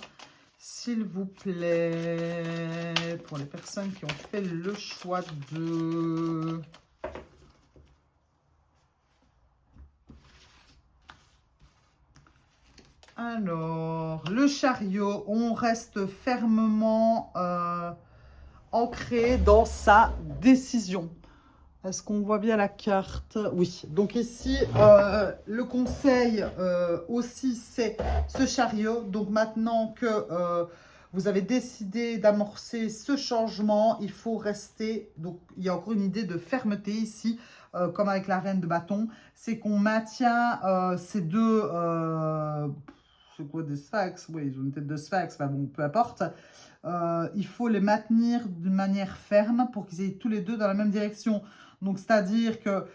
Speaker 1: s'il vous plaît, pour les personnes qui ont fait le choix de... Alors, le chariot, on reste fermement ancré dans sa décision. Est-ce qu'on voit bien la carte? Oui. Donc ici, le conseil aussi, c'est ce chariot. Donc maintenant que vous avez décidé d'amorcer ce changement, il faut rester... Donc il y a encore une idée de fermeté ici, comme avec la reine de bâton. C'est qu'on maintient ces deux... c'est quoi des sphinx? Oui, ils ont une tête de sphinx, mais bon, peu importe. Il faut les maintenir d'une manière ferme pour qu'ils aient tous les deux dans la même direction. Donc, c'est-à-dire que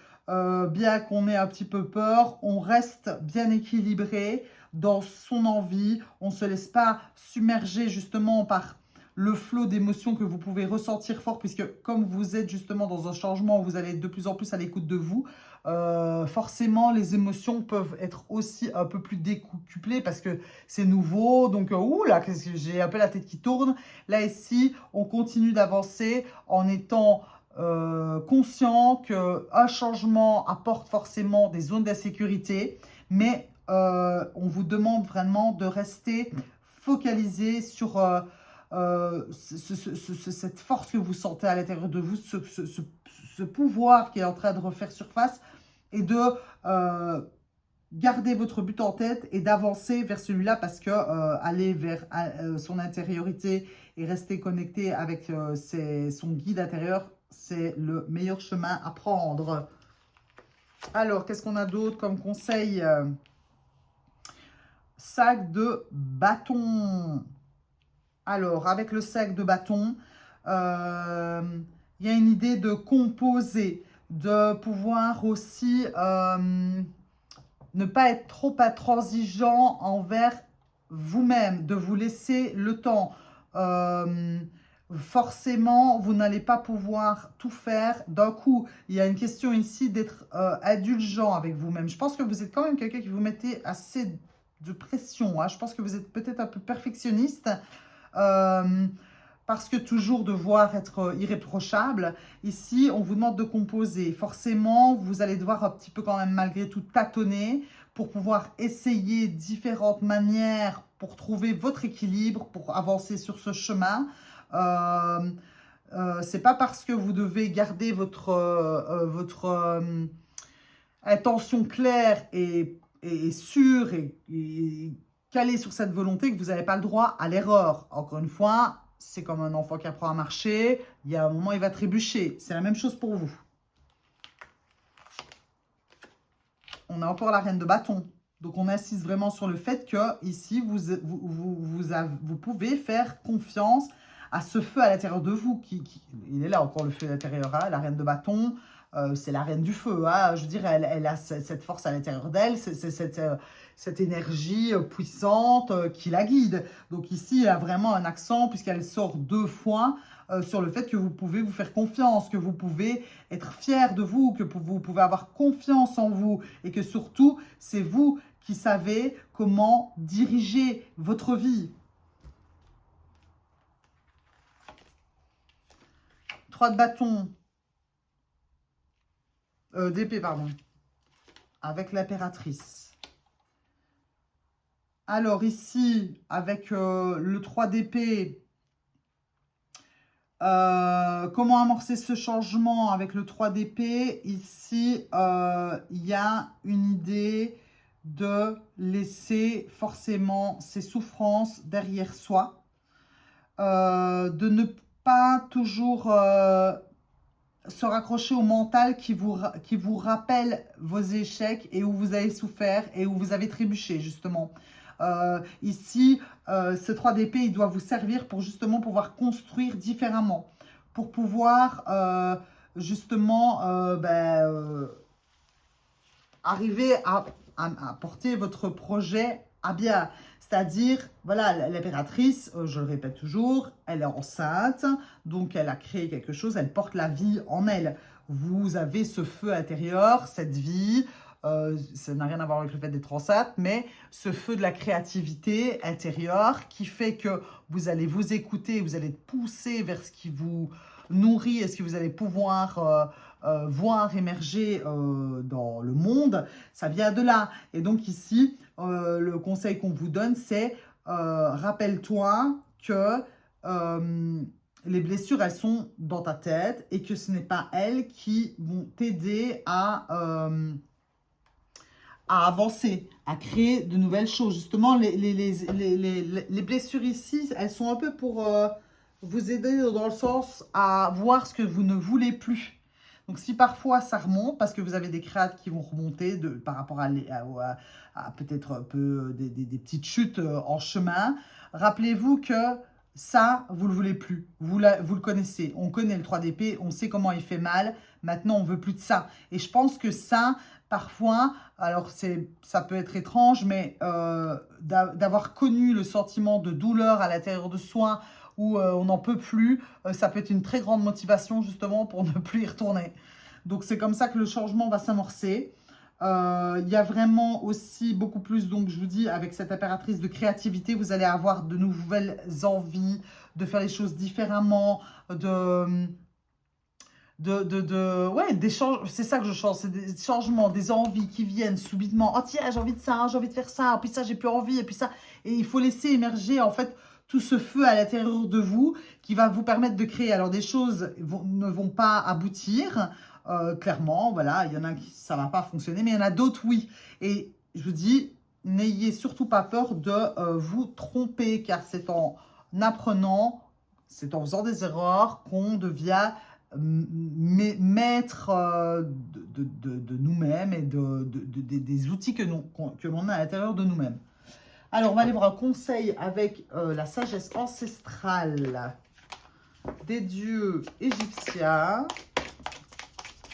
Speaker 1: bien qu'on ait un petit peu peur, on reste bien équilibré dans son envie. On ne se laisse pas submerger justement par le flot d'émotions que vous pouvez ressentir fort, puisque comme vous êtes justement dans un changement où vous allez être de plus en plus à l'écoute de vous, forcément les émotions peuvent être aussi un peu plus décuplées parce que c'est nouveau. Donc, ouh là, j'ai un peu la tête qui tourne. Là, ici, on continue d'avancer en étant... conscient qu'un changement apporte forcément des zones d'insécurité, mais on vous demande vraiment de rester focalisé sur cette force que vous sentez à l'intérieur de vous, ce pouvoir qui est en train de refaire surface, et de garder votre but en tête et d'avancer vers celui-là, parce que aller vers son intériorité et rester connecté avec son guide intérieur, c'est le meilleur chemin à prendre. Alors, qu'est-ce qu'on a d'autre comme conseil? Sac de bâton. Alors, avec le sac de bâton, il y a une idée de composer, de pouvoir aussi ne pas être trop intransigeant envers vous-même, de vous laisser le temps. Forcément, vous n'allez pas pouvoir tout faire d'un coup. Il y a une question ici d'être indulgent avec vous-même. Je pense que vous êtes quand même quelqu'un qui vous mettez assez de pression. Hein. Je pense que vous êtes peut-être un peu perfectionniste. Parce que toujours devoir être irréprochable. Ici, on vous demande de composer. Forcément, vous allez devoir un petit peu quand même malgré tout tâtonner pour pouvoir essayer différentes manières pour trouver votre équilibre, pour avancer sur ce chemin. C'est pas parce que vous devez garder votre intention claire et sûre et calée sur cette volonté que vous n'avez pas le droit à l'erreur. Encore une fois, c'est comme un enfant qui apprend à marcher. Il y a un moment, il va trébucher. C'est la même chose pour vous. On a encore la reine de bâton. Donc, on insiste vraiment sur le fait que ici, vous pouvez faire confiance à ce feu à l'intérieur de vous. Il est là encore, le feu à l'intérieur. Hein, la reine de bâton. c'est la reine du feu, hein. Je veux dire, elle a cette force à l'intérieur d'elle, cette énergie puissante qui la guide. Donc ici, il y a vraiment un accent, puisqu'elle sort 2 fois, sur le fait que vous pouvez vous faire confiance, que vous pouvez être fier de vous, que vous pouvez avoir confiance en vous, et que surtout, c'est vous qui savez comment diriger votre vie. 3 de bâton, d'épée, pardon, avec l'impératrice. Alors ici, avec le 3 d'épée, comment amorcer ce changement avec le 3 d'épée? Ici, il y a une idée de laisser forcément ses souffrances derrière soi, de ne pas toujours se raccrocher au mental qui vous rappelle vos échecs et où vous avez souffert et où vous avez trébuché, justement. Ici, ce 3 d'épée, il doit vous servir pour justement pouvoir construire différemment, pour pouvoir justement arriver à porter votre projet à bien. C'est-à-dire, voilà, l'impératrice, je le répète toujours, elle est enceinte, donc elle a créé quelque chose, elle porte la vie en elle. Vous avez ce feu intérieur, cette vie, ça n'a rien à voir avec le fait d'être enceinte, mais ce feu de la créativité intérieure qui fait que vous allez vous écouter, vous allez pousser vers ce qui vous nourrit et ce que vous allez pouvoir voir émerger dans le monde, ça vient de là. Et donc ici, le conseil qu'on vous donne, c'est rappelle-toi que les blessures, elles sont dans ta tête et que ce n'est pas elles qui vont t'aider à avancer, à créer de nouvelles choses. Justement, les blessures ici, elles sont un peu pour vous aider dans le sens à voir ce que vous ne voulez plus. Donc, si parfois ça remonte, parce que vous avez des créates qui vont remonter par rapport à peut-être un peu des petites chutes en chemin, rappelez-vous que ça, vous ne le voulez plus. Vous le connaissez. On connaît le 3 d'épée, on sait comment il fait mal. Maintenant, on ne veut plus de ça. Et je pense que ça, parfois, alors ça peut être étrange, mais d'avoir connu le sentiment de douleur à l'intérieur de soi, où on n'en peut plus, ça peut être une très grande motivation justement pour ne plus y retourner. Donc c'est comme ça que le changement va s'amorcer. Il y a vraiment aussi beaucoup plus, donc je vous dis, avec cette impératrice de créativité, vous allez avoir de nouvelles envies, de faire les choses différemment, c'est ça que je change, c'est des changements, des envies qui viennent subitement. Oh tiens, j'ai envie de ça, j'ai envie de faire ça, puis ça, j'ai plus envie, et puis ça. Et il faut laisser émerger, en fait, tout ce feu à l'intérieur de vous qui va vous permettre de créer. Alors, des choses ne vont pas aboutir, clairement, voilà, il y en a qui ça va pas fonctionner, mais il y en a d'autres, oui. Et je vous dis, n'ayez surtout pas peur de vous tromper, car c'est en apprenant, c'est en faisant des erreurs qu'on devient maître de nous-mêmes et des outils que l'on a à l'intérieur de nous-mêmes. Alors, on va aller voir un conseil avec la sagesse ancestrale des dieux égyptiens.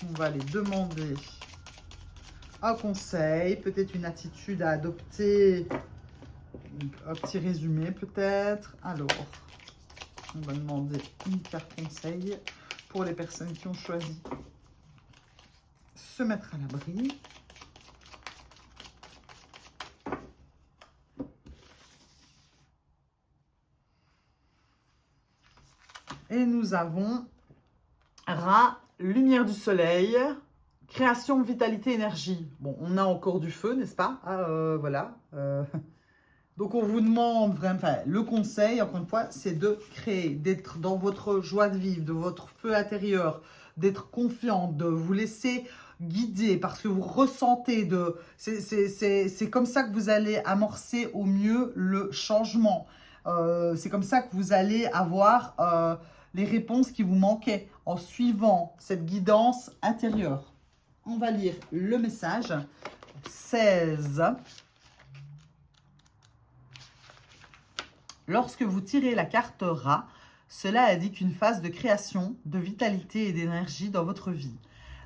Speaker 1: On va aller demander un conseil, peut-être une attitude à adopter, un petit résumé peut-être. Alors, on va demander une carte conseil pour les personnes qui ont choisi se mettre à l'abri. Et nous avons Ra, lumière du soleil, création, vitalité, énergie. Bon, on a encore du feu, n'est-ce pas? Voilà. Donc, on vous demande vraiment, enfin, le conseil, encore une fois, c'est de créer, d'être dans votre joie de vivre, de votre feu intérieur, d'être confiant, de vous laisser guider parce que vous ressentez c'est comme ça que vous allez amorcer au mieux le changement. C'est comme ça que vous allez avoir les réponses qui vous manquaient en suivant cette guidance intérieure. On va lire le message. 16. Lorsque vous tirez la carte Ra, cela indique une phase de création, de vitalité et d'énergie dans votre vie.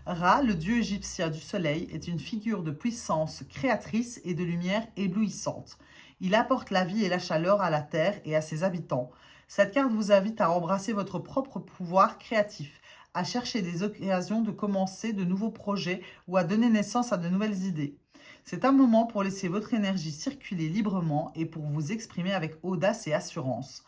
Speaker 1: Ra, le dieu égyptien du soleil, est une figure de puissance créatrice et de lumière éblouissante. Il apporte la vie et la chaleur à la terre et à ses habitants. Cette carte vous invite à embrasser votre propre pouvoir créatif, à chercher des occasions de commencer de nouveaux projets ou à donner naissance à de nouvelles idées. C'est un moment pour laisser votre énergie circuler librement et pour vous exprimer avec audace et assurance.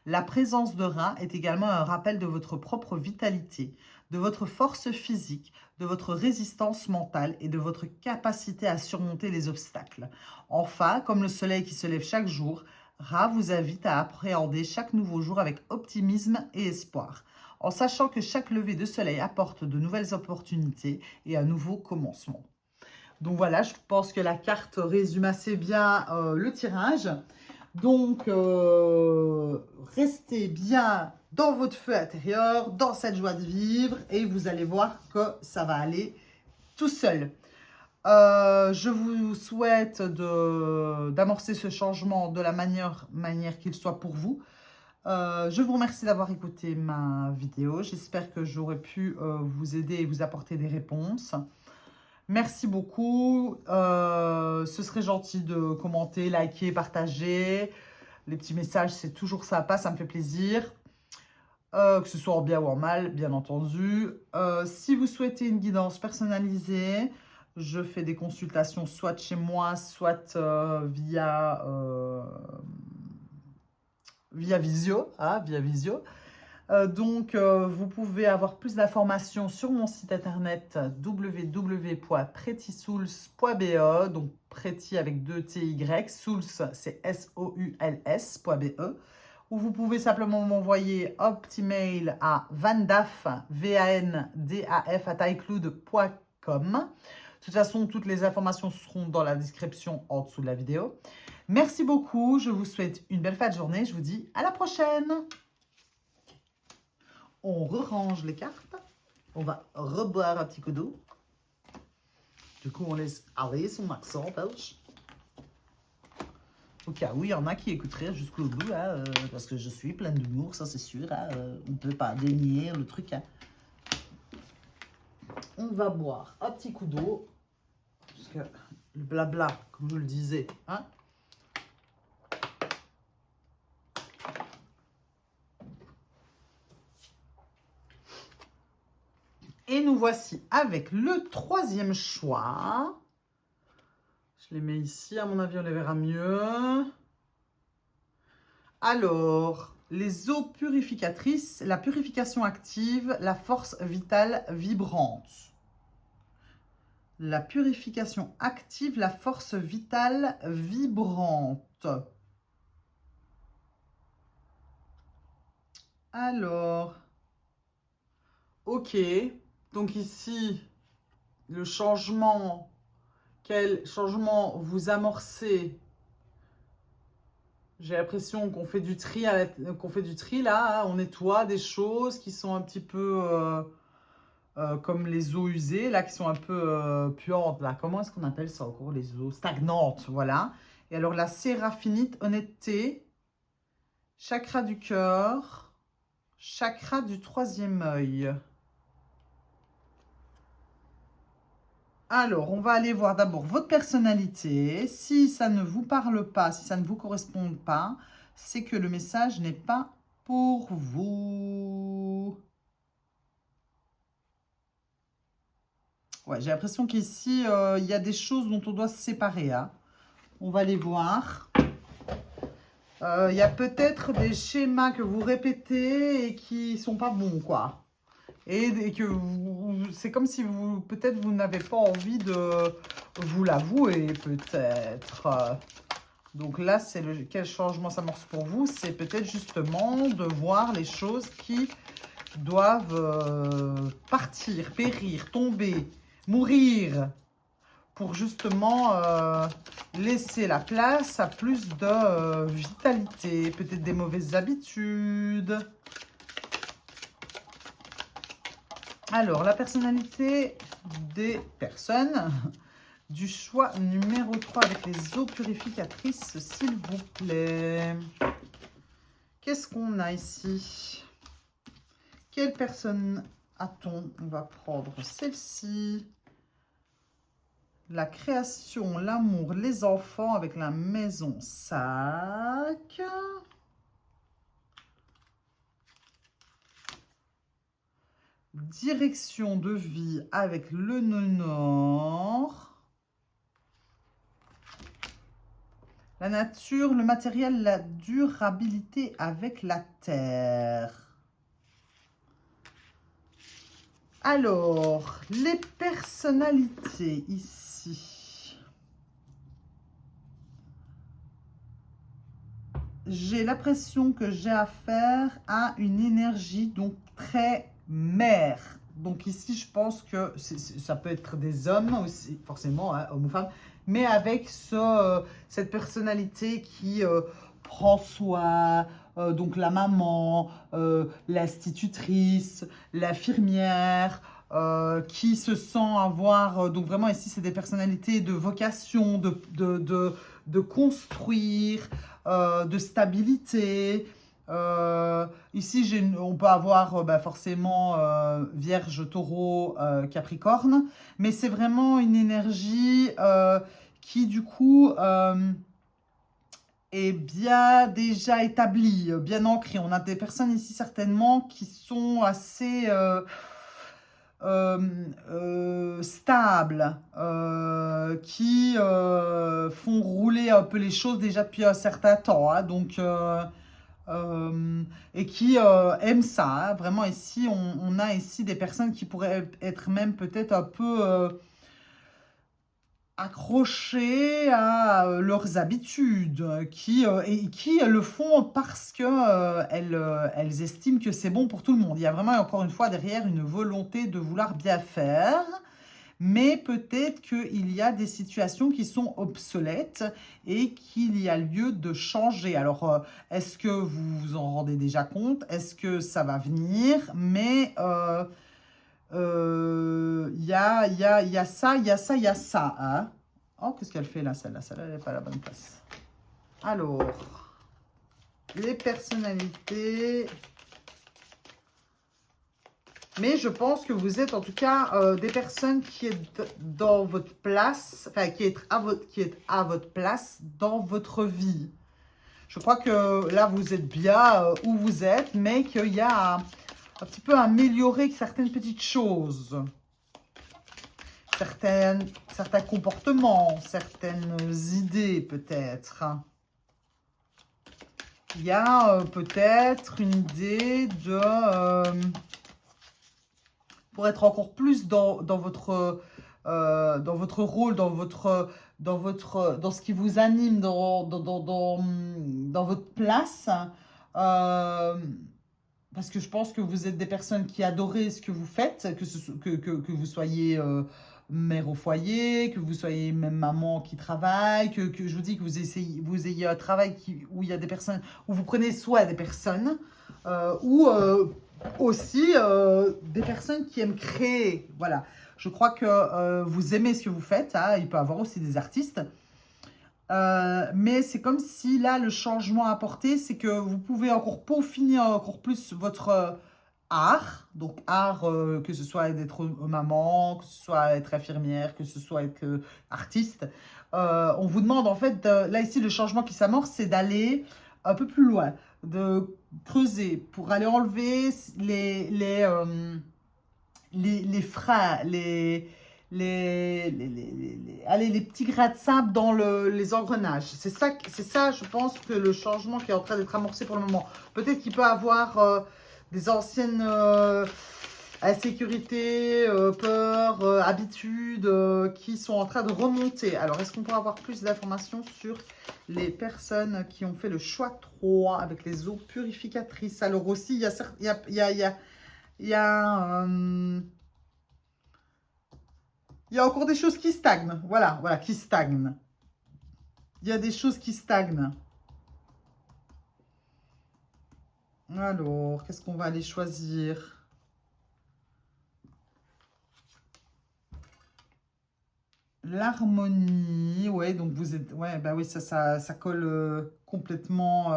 Speaker 1: La présence de Ra est également un rappel de votre propre vitalité, de votre force physique, de votre résistance mentale et de votre capacité à surmonter les obstacles. Enfin, comme le soleil qui se lève chaque jour, Ra vous invite à appréhender chaque nouveau jour avec optimisme et espoir, en sachant que chaque lever de soleil apporte de nouvelles opportunités et un nouveau commencement. Donc voilà, je pense que la carte résume assez bien le tirage. Donc, restez bien dans votre feu intérieur, dans cette joie de vivre, et vous allez voir que ça va aller tout seul. Je vous souhaite d'amorcer ce changement de la manière qu'il soit pour vous. Je vous remercie d'avoir écouté ma vidéo. J'espère que j'aurai pu vous aider et vous apporter des réponses. Merci beaucoup. Ce serait gentil de commenter, liker, partager. Les petits messages, c'est toujours sympa, ça me fait plaisir. Que ce soit en bien ou en mal, bien entendu. Si vous souhaitez une guidance personnalisée, je fais des consultations soit chez moi, soit via Visio. Via Visio. Donc, vous pouvez avoir plus d'informations sur mon site internet www.prettysouls.be, donc Pretty avec 2 TY, Souls c'est SOULS.be, ou vous pouvez simplement m'envoyer un petit mail à vandaf, vandaf@icloud.com. De toute façon, toutes les informations seront dans la description en dessous de la vidéo. Merci beaucoup, je vous souhaite une belle fin de journée, je vous dis à la prochaine. On range les cartes. On va reboire un petit coup d'eau. Du coup, on laisse aller son accent belge. Au cas où il y en a qui écouteraient jusqu'au bout, parce que je suis pleine d'humour, ça c'est sûr. On ne peut pas dénier le truc. On va boire un petit coup d'eau. Parce que le blabla, comme je le disais, Et nous voici avec le troisième choix. Je les mets ici, à mon avis, on les verra mieux. Alors, les eaux purificatrices, la purification active, la force vitale vibrante. La purification active, la force vitale vibrante. Alors, ok. Donc ici, le changement, quel changement vous amorcez? J'ai l'impression qu'on fait du tri, là, on nettoie des choses qui sont un petit peu comme les eaux usées, là, qui sont un peu puantes, là. Comment est-ce qu'on appelle ça encore, les eaux stagnantes, voilà. Et alors la séraphinite, honnêteté, chakra du cœur, chakra du troisième œil. Alors, on va aller voir d'abord votre personnalité. Si ça ne vous parle pas, si ça ne vous correspond pas, c'est que le message n'est pas pour vous. Ouais, j'ai l'impression qu'ici, il y a des choses dont on doit se séparer. On va les voir. Il y a peut-être des schémas que vous répétez et qui ne sont pas bons, quoi. Et que c'est comme si peut-être vous n'avez pas envie de vous l'avouer, peut-être. Donc là, c'est quel changement s'amorce pour vous? C'est peut-être justement de voir les choses qui doivent partir, périr, tomber, mourir, pour justement laisser la place à plus de vitalité, peut-être des mauvaises habitudes. Alors, la personnalité des personnes du choix numéro 3 avec les eaux purificatrices, s'il vous plaît. Qu'est-ce qu'on a ici? Quelle personne a-t-on? On va prendre celle-ci. La création, l'amour, les enfants avec la maison sac. Direction de vie avec le nœud nord. La nature, le matériel, la durabilité avec la terre. Alors, les personnalités ici. J'ai l'impression que j'ai affaire à une énergie donc très mère. Donc ici, je pense que ça peut être des hommes aussi, forcément, hein, hommes ou femmes, mais avec cette personnalité qui prend soin, donc la maman, l'institutrice, l'infirmière, qui se sent avoir, donc vraiment ici, c'est des personnalités de vocation, de construire, de stabilité. Ici, on peut avoir forcément Vierge, Taureau, Capricorne, mais c'est vraiment une énergie qui, du coup, est bien déjà établie, bien ancrée. On a des personnes ici, certainement, qui sont assez stables, qui font rouler un peu les choses déjà depuis un certain temps. Hein, donc... et qui aiment ça. Hein. Vraiment, ici, on a ici des personnes qui pourraient être même peut-être un peu accrochées à leurs habitudes, et qui le font parce que elles estiment que c'est bon pour tout le monde. Il y a vraiment, encore une fois, derrière une volonté de vouloir bien faire. Mais peut-être qu'il y a des situations qui sont obsolètes et qu'il y a lieu de changer. Alors, est-ce que vous vous en rendez déjà compte? Est-ce que ça va venir? Mais il y a ça, il y a ça, il y a ça. Hein. Oh, qu'est-ce qu'elle fait là, celle-là? Celle-là, elle n'est pas à la bonne place. Alors, les personnalités... Mais je pense que vous êtes en tout cas des personnes qui êtes dans votre place, enfin qui êtes à votre place dans votre vie. Je crois que là, vous êtes bien où vous êtes, mais qu'il y a un petit peu améliorer certaines petites choses. Certains comportements, certaines idées peut-être. Il y a peut-être une idée de... pour être encore plus dans votre rôle, dans ce qui vous anime, dans votre place. Parce que je pense que vous êtes des personnes qui adorez ce que vous faites, que vous soyez mère au foyer, que vous soyez même maman qui travaille, que je vous dis que vous ayez un travail où il y a des personnes, où vous prenez soin des personnes, ou aussi des personnes qui aiment créer. Voilà, je crois que vous aimez ce que vous faites. Hein, il peut y avoir aussi des artistes. Mais c'est comme si là, le changement apporté, c'est que vous pouvez encore peaufiner encore plus votre art. Donc, art, que ce soit d'être maman, que ce soit être infirmière, que ce soit être artiste. On vous demande en fait, là ici, le changement qui s'amorce, c'est d'aller un peu plus loin, de creuser pour aller enlever les freins, allez, les petits grains de sable dans les engrenages. C'est ça, je pense, que le changement qui est en train d'être amorcé pour le moment. Peut-être qu'il peut avoir des anciennes insécurités, peurs, habitudes qui sont en train de remonter. Alors, est-ce qu'on peut avoir plus d'informations sur les personnes qui ont fait le choix 3 avec les eaux purificatrices? Alors aussi, il y a encore des choses qui stagnent. Voilà, qui stagnent. Il y a des choses qui stagnent. Alors, qu'est-ce qu'on va aller choisir? L'harmonie. Ouais, donc vous êtes... Ouais, bah oui, ça colle complètement...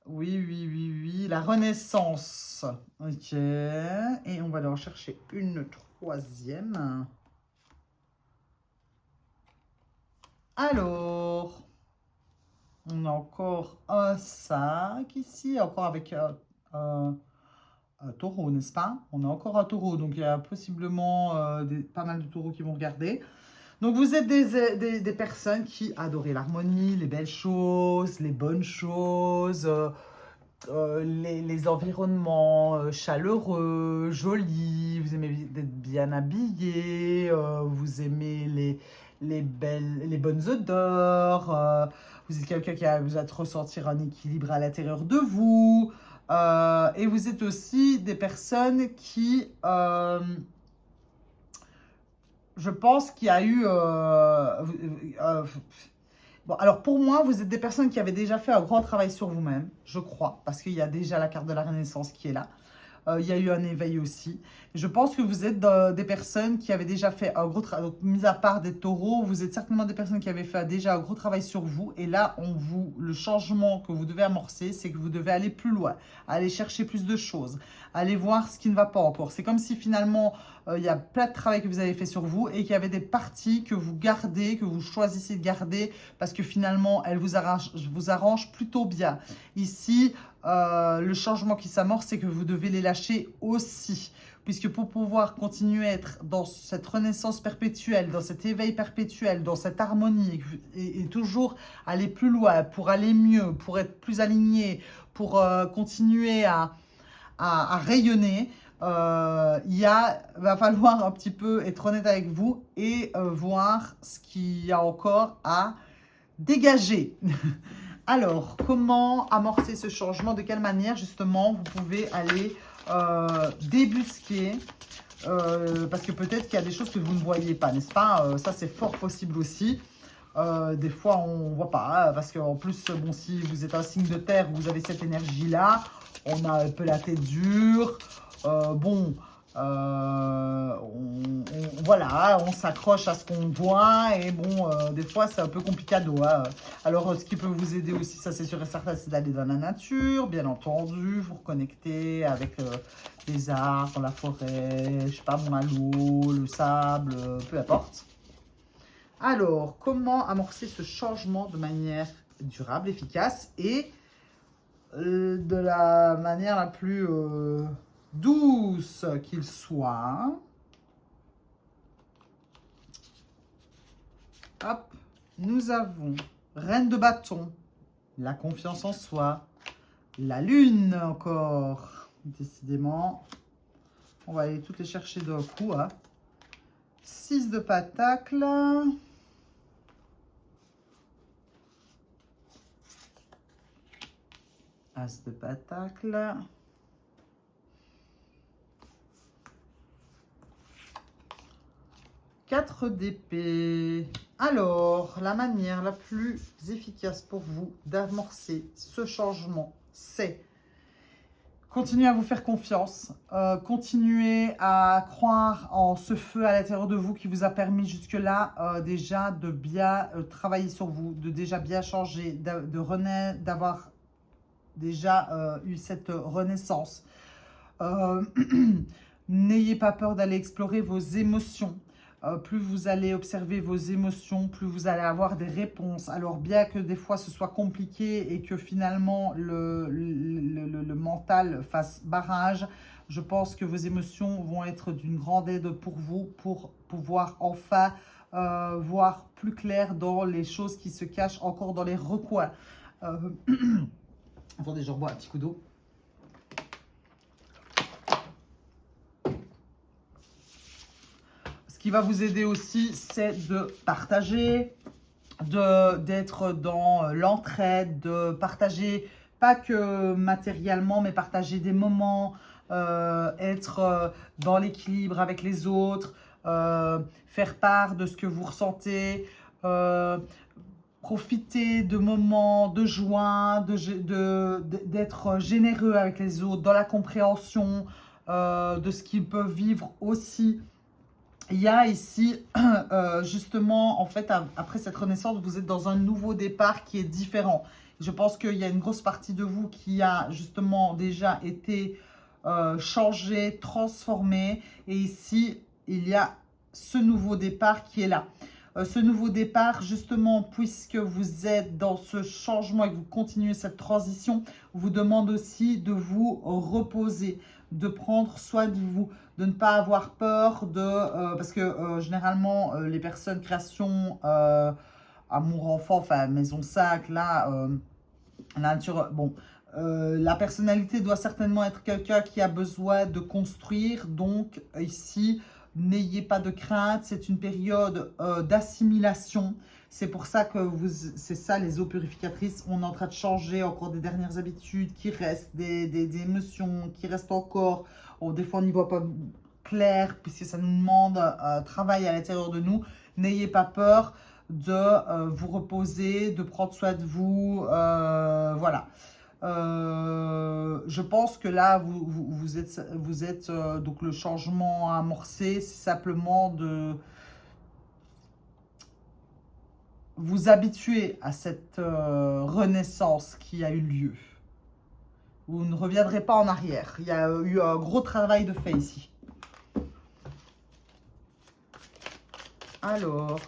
Speaker 1: oui. La renaissance. Ok. Et on va va aller en chercher une troisième. Alors, on a encore un 5 ici, encore avec un taureau, n'est-ce pas? On a encore un taureau, donc il y a possiblement pas mal de taureaux qui vont regarder. Donc, vous êtes des personnes qui adorent l'harmonie, les belles choses, les bonnes choses, les environnements chaleureux, jolis. Vous aimez être bien habillé, vous aimez les bonnes odeurs. Vous êtes quelqu'un qui a besoin de ressentir un équilibre à l'intérieur de vous. Et vous êtes aussi des personnes qui... je pense qu'il y a eu... bon, alors pour moi, vous êtes des personnes qui avaient déjà fait un grand travail sur vous-même, je crois, parce qu'il y a déjà la carte de la Renaissance qui est là. Il y a eu un éveil aussi. Je pense que vous êtes des personnes qui avaient déjà fait un gros travail. Mis à part des taureaux, vous êtes certainement des personnes qui avaient fait déjà un gros travail sur vous. Et là, le changement que vous devez amorcer, c'est que vous devez aller plus loin, aller chercher plus de choses, aller voir ce qui ne va pas encore. C'est comme si finalement, il y a plein de travail que vous avez fait sur vous et qu'il y avait des parties que vous gardez, que vous choisissez de garder parce que finalement, elles vous arrangent plutôt bien. Ici, le changement qui s'amorce, c'est que vous devez les lâcher aussi. Puisque pour pouvoir continuer à être dans cette renaissance perpétuelle, dans cet éveil perpétuel, dans cette harmonie, et toujours aller plus loin, pour aller mieux, pour être plus aligné, pour continuer à rayonner, va falloir un petit peu être honnête avec vous et voir ce qu'il y a encore à dégager. Alors, comment amorcer ce changement? De quelle manière, justement, vous pouvez aller débusquer parce que peut-être qu'il y a des choses que vous ne voyez pas, n'est-ce pas? Ça, c'est fort possible aussi. Des fois, on ne voit pas, hein, parce qu'en plus, bon, si vous êtes un signe de terre, vous avez cette énergie-là, on a un peu la tête dure. Voilà, on s'accroche à ce qu'on voit et bon, des fois c'est un peu complicado. Hein. Alors, ce qui peut vous aider aussi, ça c'est sûr et certain, c'est d'aller dans la nature, bien entendu, vous reconnecter avec les arbres, la forêt, je sais pas, l'eau, le sable, peu importe. Alors, comment amorcer ce changement de manière durable, efficace et de la manière la plus douce qu'il soit. Hop, nous avons Reine de bâton, la confiance en soi, la lune encore, décidément. On va aller toutes les chercher d'un coup. Hein. 6 de pentacle. As de pentacle. 4 d'épée. Alors, la manière la plus efficace pour vous d'amorcer ce changement, c'est continuer à vous faire confiance, continuer à croire en ce feu à l'intérieur de vous qui vous a permis jusque-là déjà de bien travailler sur vous, de déjà bien changer, d'avoir déjà eu cette renaissance. N'ayez pas peur d'aller explorer vos émotions. Plus vous allez observer vos émotions, plus vous allez avoir des réponses. Alors bien que des fois ce soit compliqué et que finalement le mental fasse barrage, je pense que vos émotions vont être d'une grande aide pour vous pour pouvoir enfin voir plus clair dans les choses qui se cachent encore dans les recoins. Attendez, je rebois un petit coup d'eau. Ce qui va vous aider aussi, c'est de partager, d'être dans l'entraide, de partager, pas que matériellement, mais partager des moments, être dans l'équilibre avec les autres, faire part de ce que vous ressentez, profiter de moments de joie, d'être généreux avec les autres, dans la compréhension de ce qu'ils peuvent vivre aussi. Il y a ici, justement, en fait, après cette renaissance, vous êtes dans un nouveau départ qui est différent. Je pense qu'il y a une grosse partie de vous qui a justement déjà été changer, transformer. Et ici, il y a ce nouveau départ qui est là. Ce nouveau départ, justement, puisque vous êtes dans ce changement et que vous continuez cette transition, vous demande aussi de vous reposer, de prendre soin de vous, de ne pas avoir peur de... parce que généralement, les personnes création, amour-enfant, enfin maison-sac, là, la nature... Bon, la personnalité doit certainement être quelqu'un qui a besoin de construire. Donc ici, n'ayez pas de crainte. C'est une période d'assimilation. C'est pour ça que c'est ça les eaux purificatrices. On est en train de changer encore des dernières habitudes qui restent, des émotions qui restent encore. Oh, des fois, on n'y voit pas clair puisque ça nous demande un travail à l'intérieur de nous. N'ayez pas peur de vous reposer, de prendre soin de vous. Voilà. Je pense que là, vous êtes donc le changement amorcé, c'est simplement de vous habituer à cette renaissance qui a eu lieu. Vous ne reviendrez pas en arrière. Il y a eu un gros travail de fait ici. Alors,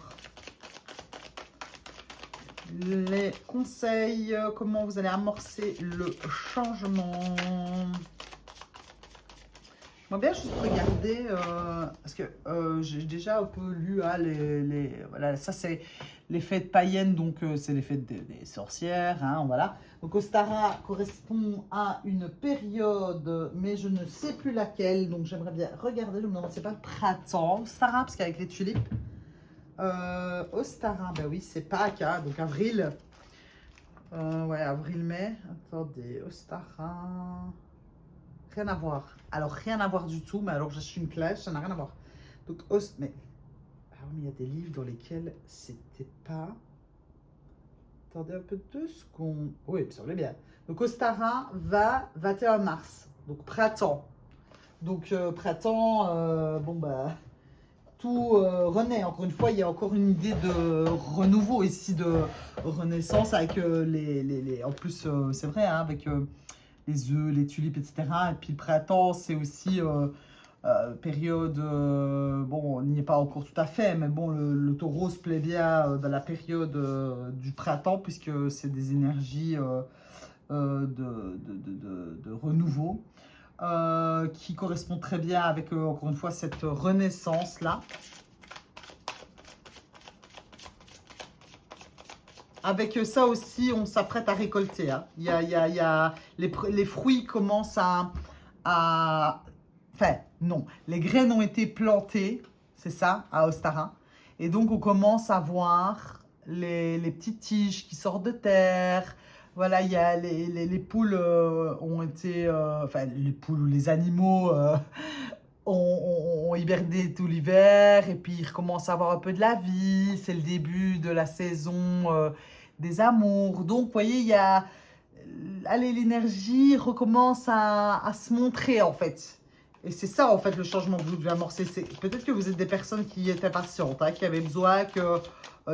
Speaker 1: les conseils, comment vous allez amorcer le changement. Moi bien juste regarder, parce que j'ai déjà un peu lu voilà, ça c'est les fêtes païennes, donc c'est les fêtes des sorcières, hein, voilà. Donc Ostara correspond à une période, mais je ne sais plus laquelle, donc j'aimerais bien regarder, je me demande, c'est pas le printemps, Ostara, parce qu'avec les tulipes. Ostara, ben oui, c'est Pâques, hein, donc avril. Ouais, avril-mai. Attendez, Ostara. Rien à voir. Alors, rien à voir du tout, mais alors je suis une clèche, ça n'a rien à voir. Donc, mais. Ah oui, mais il y a des livres dans lesquels c'était pas. Attendez un peu 2 secondes. Oui, ça va bien. Donc, Ostara va 21 mars. Donc, printemps. Donc, printemps, bon, bah. Tout renaît. Encore une fois, il y a encore une idée de renouveau ici, de renaissance avec en plus, c'est vrai, hein, avec les œufs, les tulipes, etc. Et puis le printemps, c'est aussi période, bon, on n'y est pas encore tout à fait, mais bon, le taureau se plaît bien dans la période du printemps, puisque c'est des énergies de renouveau. Qui correspond très bien avec, encore une fois, cette renaissance-là. Avec ça aussi, on s'apprête à récolter. Hein. Il y a les fruits commencent enfin, non. Les graines ont été plantées, c'est ça, à Ostara. Et donc, on commence à voir les petites tiges qui sortent de terre. Voilà, il y a les poules ont été... enfin, les poules ou les animaux ont hiberné tout l'hiver. Et puis, ils recommencent à avoir un peu de la vie. C'est le début de la saison des amours. Donc, vous voyez, il y a... Allez, l'énergie recommence à se montrer, en fait. Et c'est ça, en fait, le changement que vous devez amorcer. Peut-être que vous êtes des personnes qui étaient impatientes, hein, qui avaient besoin que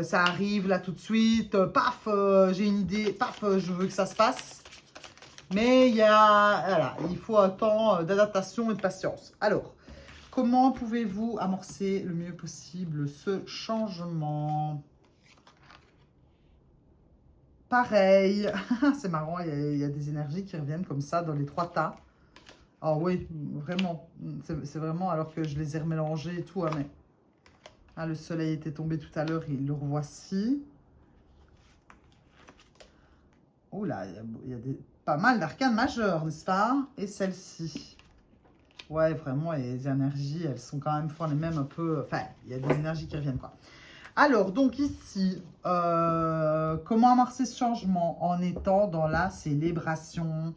Speaker 1: ça arrive là tout de suite. Paf, j'ai une idée. Paf, je veux que ça se passe. Mais voilà, il faut un temps d'adaptation et de patience. Alors, comment pouvez-vous amorcer le mieux possible ce changement? Pareil. C'est marrant, il y a des énergies qui reviennent comme ça dans les 3 tas. Ah oui, vraiment. C'est vraiment, alors que je les ai remélangés et tout. Hein, mais... Ah, le soleil était tombé tout à l'heure et le revoici. Oh là, il y a pas mal d'arcanes majeures, n'est-ce pas? Et celle-ci. Ouais, vraiment, et les énergies, elles sont quand même fort les mêmes un peu... Enfin, il y a des énergies qui reviennent, quoi. Alors, donc ici, comment amorcer ce changement? En étant dans la célébration,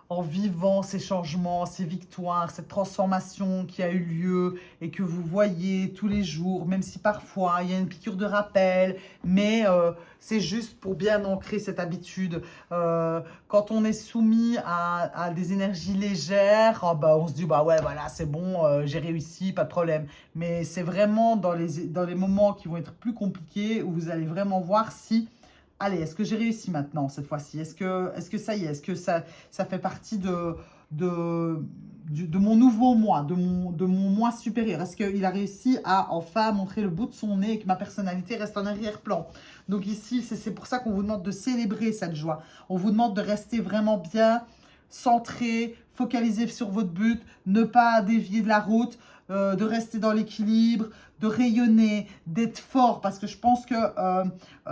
Speaker 1: en vivant ces changements, ces victoires, cette transformation qui a eu lieu et que vous voyez tous les jours, même si parfois il y a une piqûre de rappel, mais c'est juste pour bien ancrer cette habitude. Quand on est soumis à des énergies légères, oh bah, on se dit bah ouais voilà c'est bon, j'ai réussi, pas de problème. Mais c'est vraiment dans les moments qui vont être plus compliqués où vous allez vraiment voir si allez, est-ce que j'ai réussi maintenant, cette fois-ci? Est-ce que ça y est? Est-ce que ça fait partie de mon nouveau moi, de mon moi supérieur? Est-ce qu'il a réussi à enfin montrer le bout de son nez et que ma personnalité reste en arrière-plan? Donc ici, c'est pour ça qu'on vous demande de célébrer cette joie. On vous demande de rester vraiment bien centré, focalisé sur votre but, ne pas dévier de la route, de rester dans l'équilibre, de rayonner, d'être fort, parce que je pense que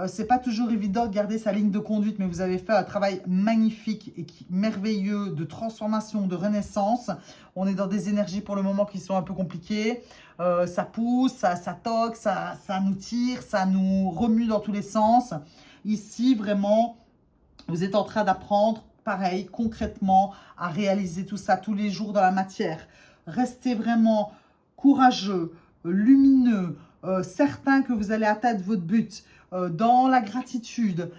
Speaker 1: c'est pas toujours évident de garder sa ligne de conduite, mais vous avez fait un travail magnifique et merveilleux de transformation, de renaissance. On est dans des énergies pour le moment qui sont un peu compliquées. Ça pousse, ça toque, ça nous tire, ça nous remue dans tous les sens. Ici, vraiment, vous êtes en train d'apprendre, pareil, concrètement, à réaliser tout ça tous les jours dans la matière. Restez vraiment courageux, lumineux, certain que vous allez atteindre votre but, dans la gratitude.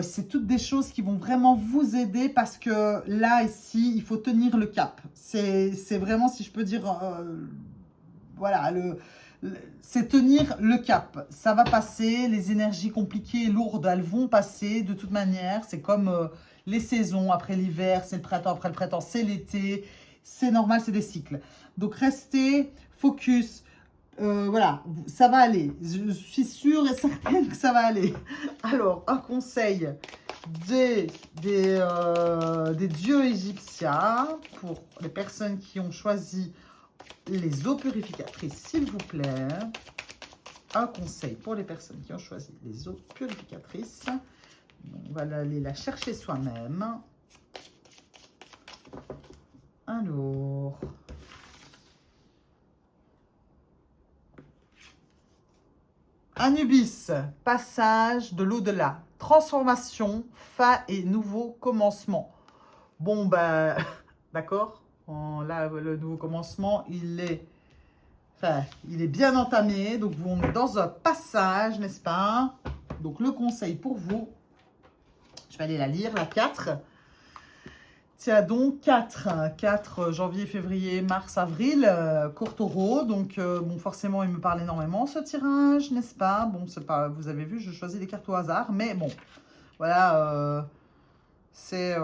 Speaker 1: C'est toutes des choses qui vont vraiment vous aider parce que là, ici, il faut tenir le cap. C'est vraiment, si je peux dire, voilà, c'est tenir le cap. Ça va passer, les énergies compliquées et lourdes, elles vont passer de toute manière. C'est comme les saisons, après l'hiver, c'est le printemps, après le printemps, c'est l'été. C'est normal, c'est des cycles. Donc, restez focus. Voilà, ça va aller. Je suis sûre et certaine que ça va aller. Alors, un conseil des dieux égyptiens pour les personnes qui ont choisi les eaux purificatrices, s'il vous plaît. Un conseil pour les personnes qui ont choisi les eaux purificatrices. On va aller la chercher soi-même. Alors, Anubis, passage de l'au-delà, transformation, fin et nouveau commencement. Bon, ben, d'accord. Là, le nouveau commencement, il est bien entamé. Donc, on est dans un passage, n'est-ce pas? Donc, le conseil pour vous, je vais aller la lire, la 4. Tiens donc, 4 janvier, février, mars, avril, court taureau. Donc, bon, forcément, il me parle énormément, ce tirage, n'est-ce pas? Bon, c'est pas, vous avez vu, je choisis les cartes au hasard. Mais bon, voilà, c'est...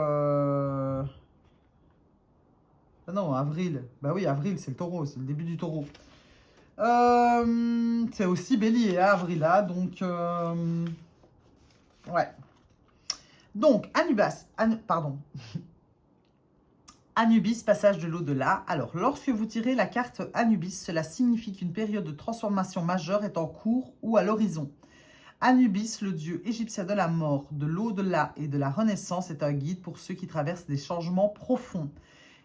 Speaker 1: Ah non, avril. Bah oui, avril, c'est le taureau, c'est le début du taureau. C'est aussi bélier, hein, avril, là. Donc, ouais. Donc, pardon. Anubis, passage de l'au-delà. Alors, lorsque vous tirez la carte Anubis, cela signifie qu'une période de transformation majeure est en cours ou à l'horizon. Anubis, le dieu égyptien de la mort, de l'au-delà et de la renaissance, est un guide pour ceux qui traversent des changements profonds.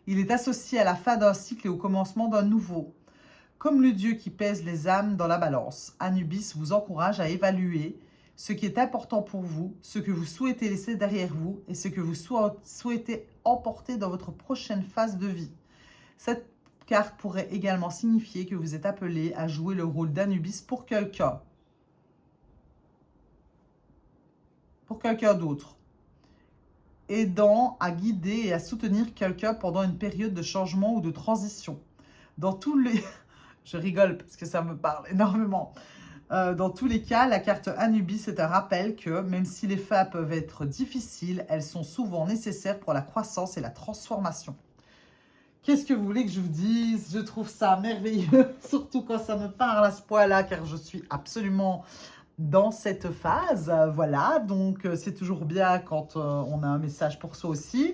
Speaker 1: Il est associé à la fin d'un cycle et au commencement d'un nouveau. Comme le dieu qui pèse les âmes dans la balance, Anubis vous encourage à évaluer ce qui est important pour vous, ce que vous souhaitez laisser derrière vous et ce que vous souhaitez emporter dans votre prochaine phase de vie. Cette carte pourrait également signifier que vous êtes appelé à jouer le rôle d'Anubis pour quelqu'un d'autre, aidant à guider et à soutenir quelqu'un pendant une période de changement ou de transition. Dans tous les... Je rigole parce que ça me parle énormément. Dans tous les cas, la carte Anubis est un rappel que, même si les fins peuvent être difficiles, elles sont souvent nécessaires pour la croissance et la transformation. Qu'est-ce que vous voulez que je vous dise? Je trouve ça merveilleux, surtout quand ça me parle à ce point-là, car je suis absolument dans cette phase. Voilà, donc c'est toujours bien quand on a un message pour soi aussi.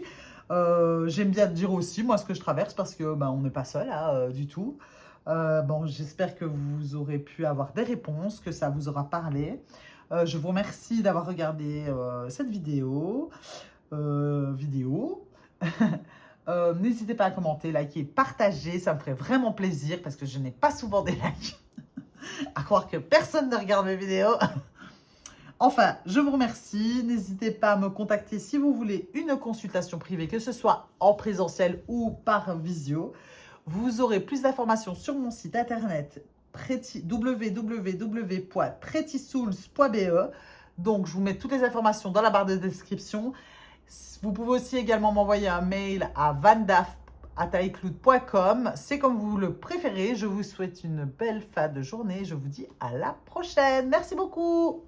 Speaker 1: J'aime bien dire aussi, moi, ce que je traverse, parce que on n'est pas seul, là, du tout. Bon, j'espère que vous aurez pu avoir des réponses, que ça vous aura parlé. Je vous remercie d'avoir regardé cette vidéo. N'hésitez pas à commenter, liker, partager. Ça me ferait vraiment plaisir parce que je n'ai pas souvent des likes. À croire que personne ne regarde mes vidéos. Enfin, je vous remercie. N'hésitez pas à me contacter si vous voulez une consultation privée, que ce soit en présentiel ou par visio. Vous aurez plus d'informations sur mon site internet www.prettysouls.be. Donc, je vous mets toutes les informations dans la barre de description. Vous pouvez aussi également m'envoyer un mail à vandaf@icloud.com. C'est comme vous le préférez. Je vous souhaite une belle fin de journée. Je vous dis à la prochaine. Merci beaucoup.